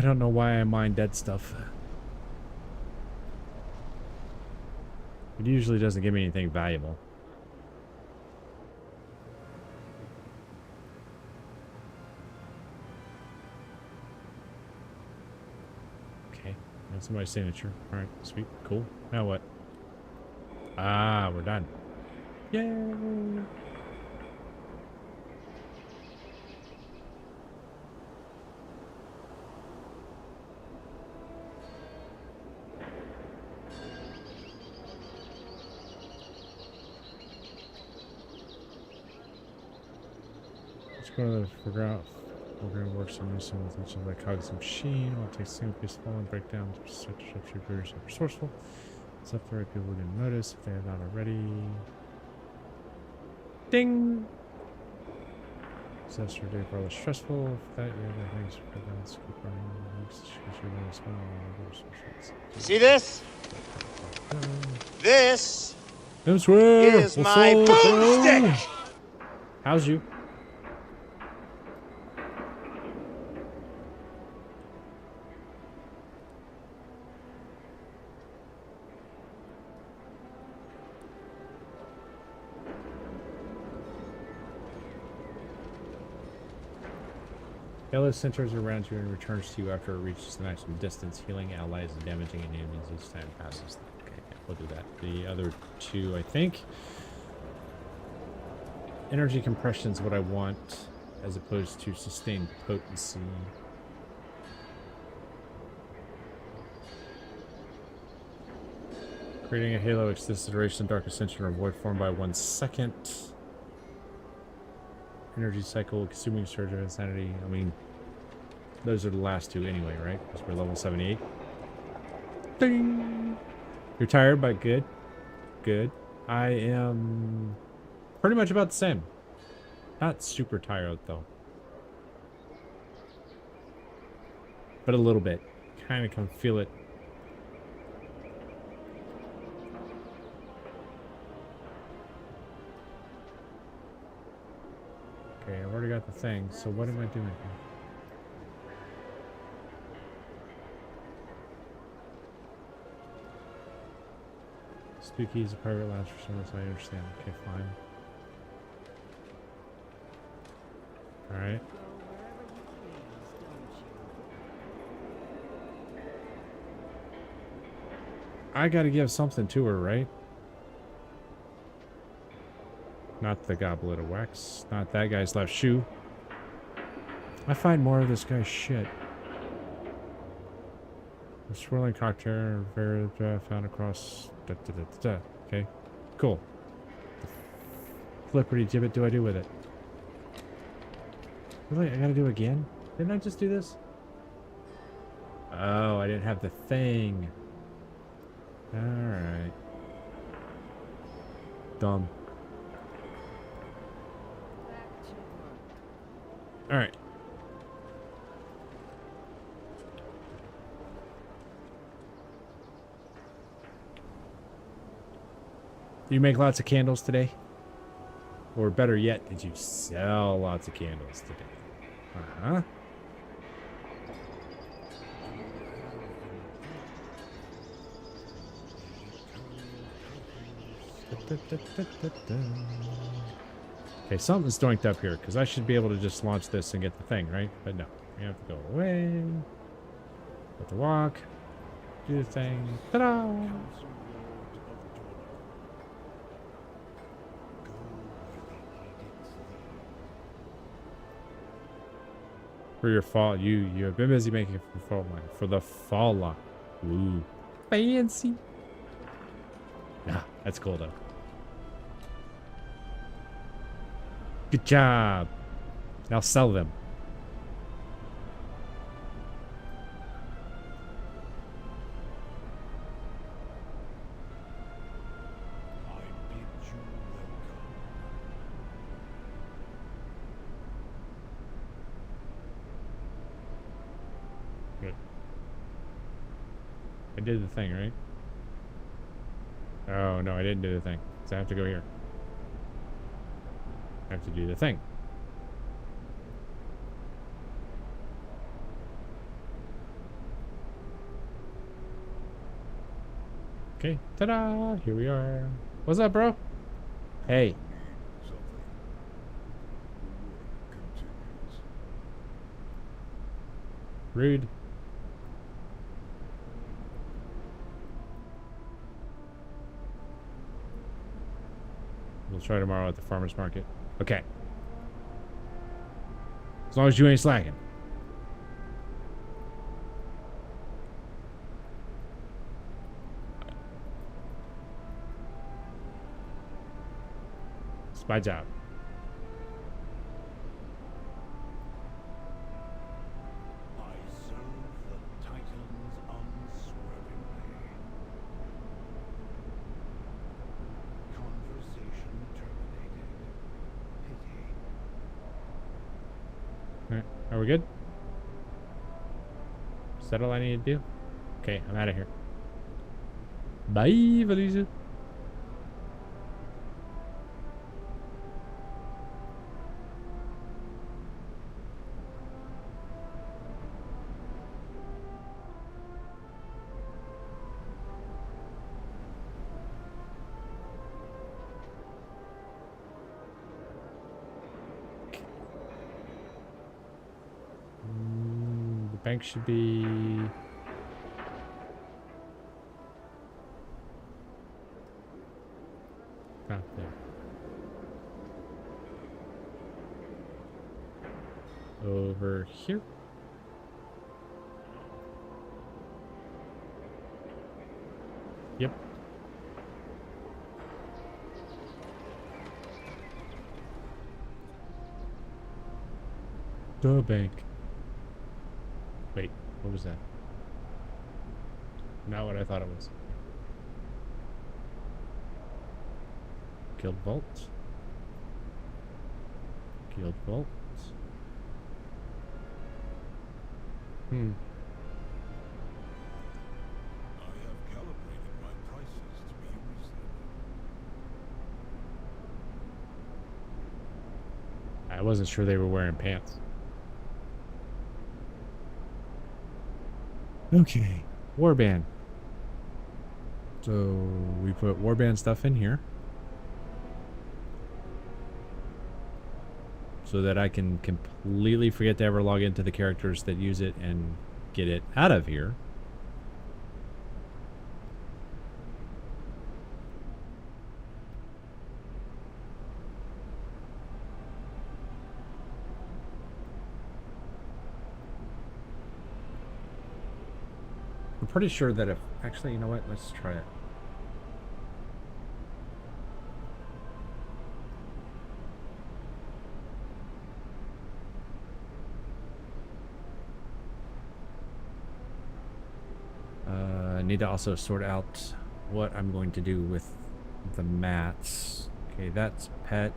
I don't know why I mine dead stuff. It usually doesn't give me anything valuable. Okay, that's somebody's signature. Alright, sweet, cool. Now what? Ah, we're done. Yay! Go to the figure out we're going to work some unison with each of the cogs of the machine. I'll take a single piece of fall and break down to such structure super resourceful. It's up the right people didn't notice if they have not already. Ding! Disaster day far less stressful. If that you have things for balance keep running. See this? This is my boomstick! How's you? Halo centers around you and returns to you after it reaches the maximum distance, healing allies and damaging enemies each time it passes. Okay, yeah, we'll do that. The other two, I think. Energy compression is what I want, as opposed to sustained potency. Creating a halo extends the duration of dark ascension or void form by 1 second. Energy cycle, consuming surge of insanity. I mean, those are the last two anyway, right? Because we're level 78. Ding! You're tired, but good. Good. I am pretty much about the same. Not super tired, though. But a little bit. Kind of can feel it. Okay, I've already got the thing, so what am I doing here? Spooky is a private lounge for someone, so I understand. Okay, fine. Alright. I gotta give something to her, right? Not the goblet of wax. Not that guy's left shoe. I find more of this guy's shit. A swirling cocktail found across. Okay, cool. Flipperty gibbet do I do with it? Really? I gotta do it again? Didn't I just do this? Oh, I didn't have the thing. Alright. Dumb. Alright. Do you make lots of candles today? Or better yet, did you sell lots of candles today? Uh-huh. Okay, something's doinked up here, because I should be able to just launch this and get the thing, right? But no, we have to go away. Let the walk. Do the thing. Ta-da! For your fall, you have been busy making it for the fall line. For the fall lock. Ooh. Fancy. Ah, that's cool though. Good job. Now sell them. I bid you welcome. Good. I did the thing, right? Oh, no, I didn't do the thing. So I have to go here. I have to do the thing. Okay, ta-da! Here we are. What's up, bro? Hey. Something. The work continues. Rude. We'll try tomorrow at the farmer's market. Okay. As long as you ain't slacking. It's my job. I serve the Titans unswervingly. Conversation terminated. Pity. Alright, are we good? Is that all I need to do? Okay, I'm out of here. Bye, Felicia. The bank should be... not there. Over here. Yep. The bank. Wait, what was that? Not what I thought it was. Guild Vault. Guild Vault. I have calibrated my prices to be reasonable. I wasn't sure they were wearing pants. Okay. Warband. So we put warband stuff in here. So that I can completely forget to ever log into the characters that use it and get it out of here. I'm pretty sure that if... Actually, you know what? Let's try it. I need to also sort out what I'm going to do with the mats. Okay, that's pet.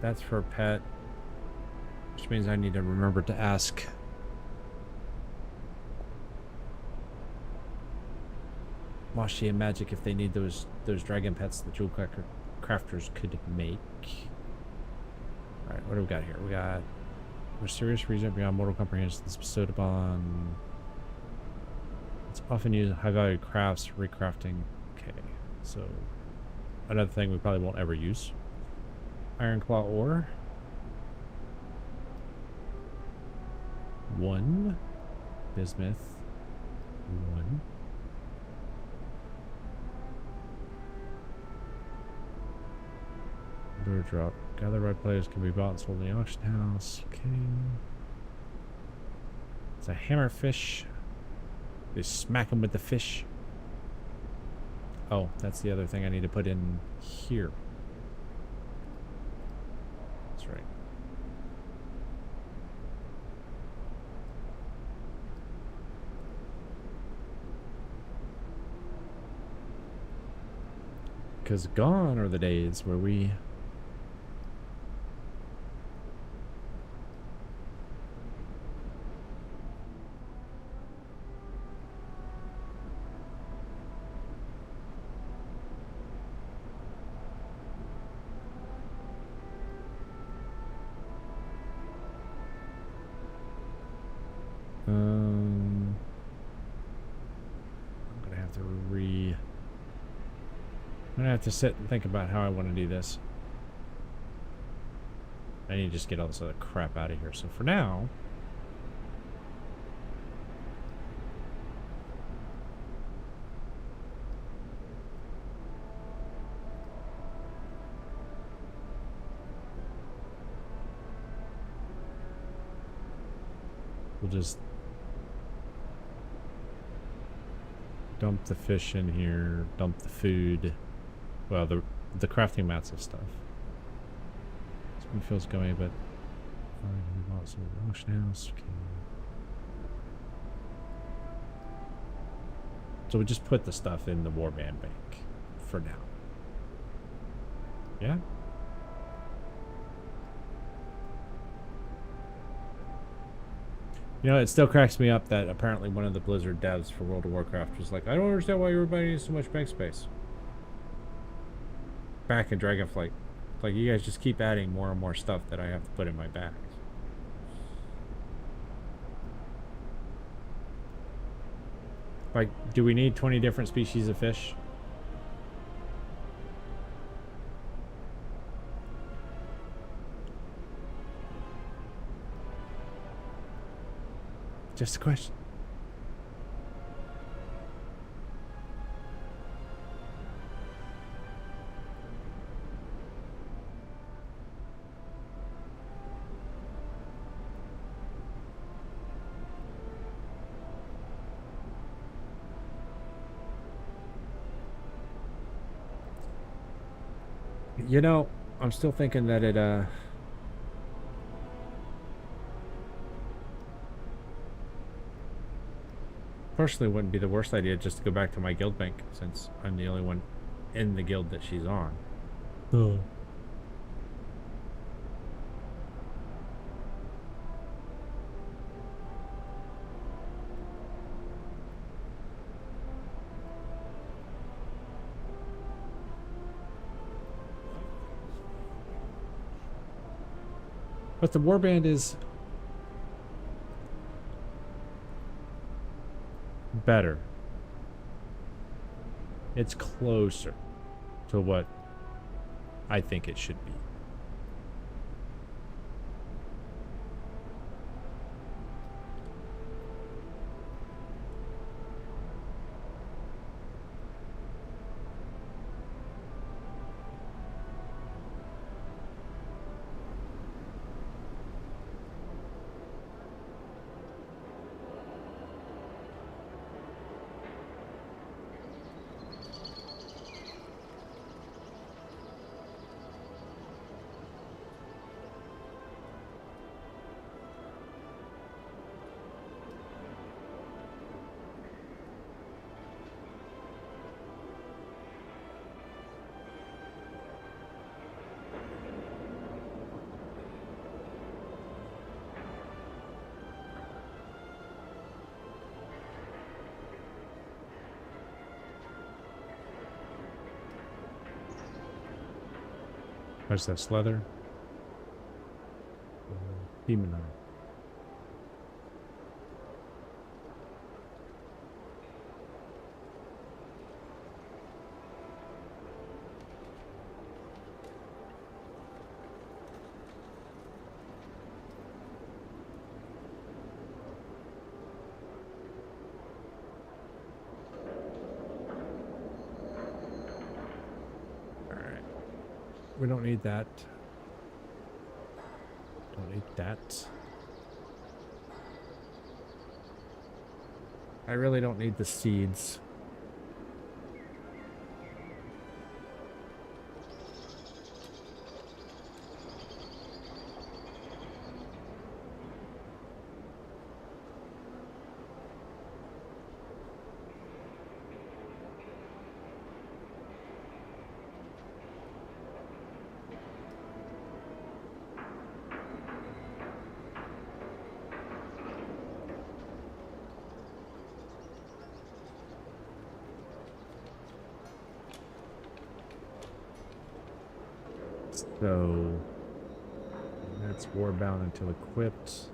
That's for pet. Which means I need to remember to ask Mashi and Magic if they need those dragon pets that jewel crafters could make. Alright, what do we got here? We got mysterious reason beyond mortal comprehension. This bestowed upon... It's often used in high-value crafts, recrafting. Okay, so another thing we probably won't ever use. Iron Claw ore. 1. Bismuth. 1. Lure drop. Gather red players can be bought and sold in the auction house. Okay. It's a hammerfish. They smack them with the fish. Oh, that's the other thing I need to put in here. That's right. Because gone are the days where we... I'm gonna have to I'm gonna have to sit and think about how I want to do this. I need to just get all this other crap out of here. So for now, we'll just dump the fish in here, dump the food. Well, the crafting mats and stuff. This one feels going, but auction house. Okay. So we just put the stuff in the warband bank for now. Yeah. You know, it still cracks me up that apparently one of the Blizzard devs for World of Warcraft was like, I don't understand why everybody needs so much bank space. Back in Dragonflight. Like, you guys just keep adding more and more stuff that I have to put in my bags. Like, do we need 20 different species of fish? Just a question. You know, I'm still thinking that it, personally wouldn't be the worst idea just to go back to my guild bank, since I'm the only one in the guild that she's on. Oh. But the warband is better. It's closer to what I think it should be. What's that, leather? Demon eye. We don't need that. Don't need that. I really don't need the seeds. So that's warbound until equipped.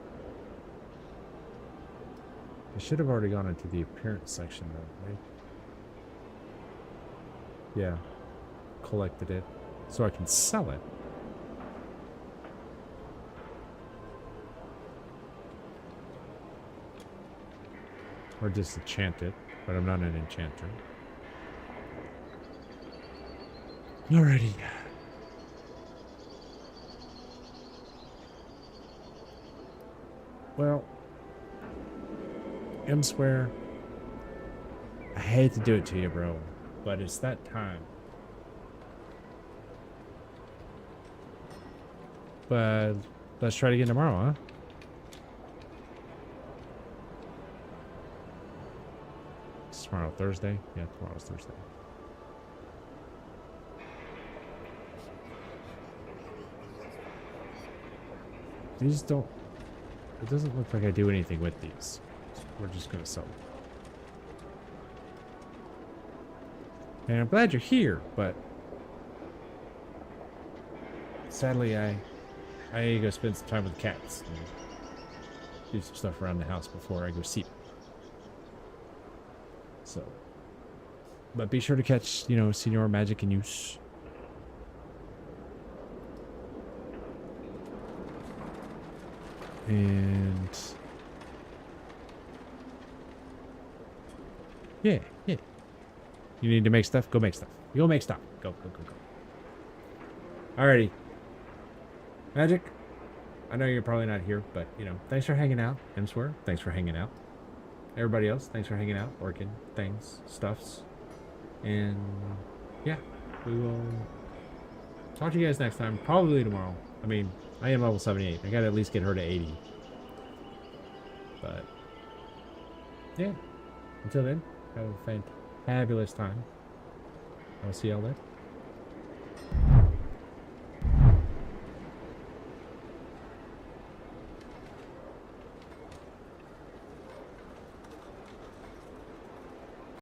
I should have already gone into the appearance section though, right? Yeah. collected it so I can sell it. Or disenchant it, but I'm not an enchanter. Alrighty. Well, I swear, I hate to do it to you, bro, but it's that time. But let's try it again tomorrow, huh? It's tomorrow, Thursday? Yeah, tomorrow's Thursday. These don't... It doesn't look like I do anything with these. We're just gonna sell them. And I'm glad you're here, but... Sadly, I need to go spend some time with the cats. And do some stuff around the house before I go sleep. So... But be sure to catch, you know, Senor Magic in Use. And... Yeah. You need to make stuff? Go make stuff. You go make stuff. Go. Alrighty. Magic, I know you're probably not here, but, you know, thanks for hanging out. Hemsworth, thanks for hanging out. Everybody else, thanks for hanging out, working, things, stuffs. And, yeah, we will talk to you guys next time. Probably tomorrow. I mean, I am level 78. I gotta at least get her to 80. But, yeah. Until then, have a fabulous time. I'll see y'all later.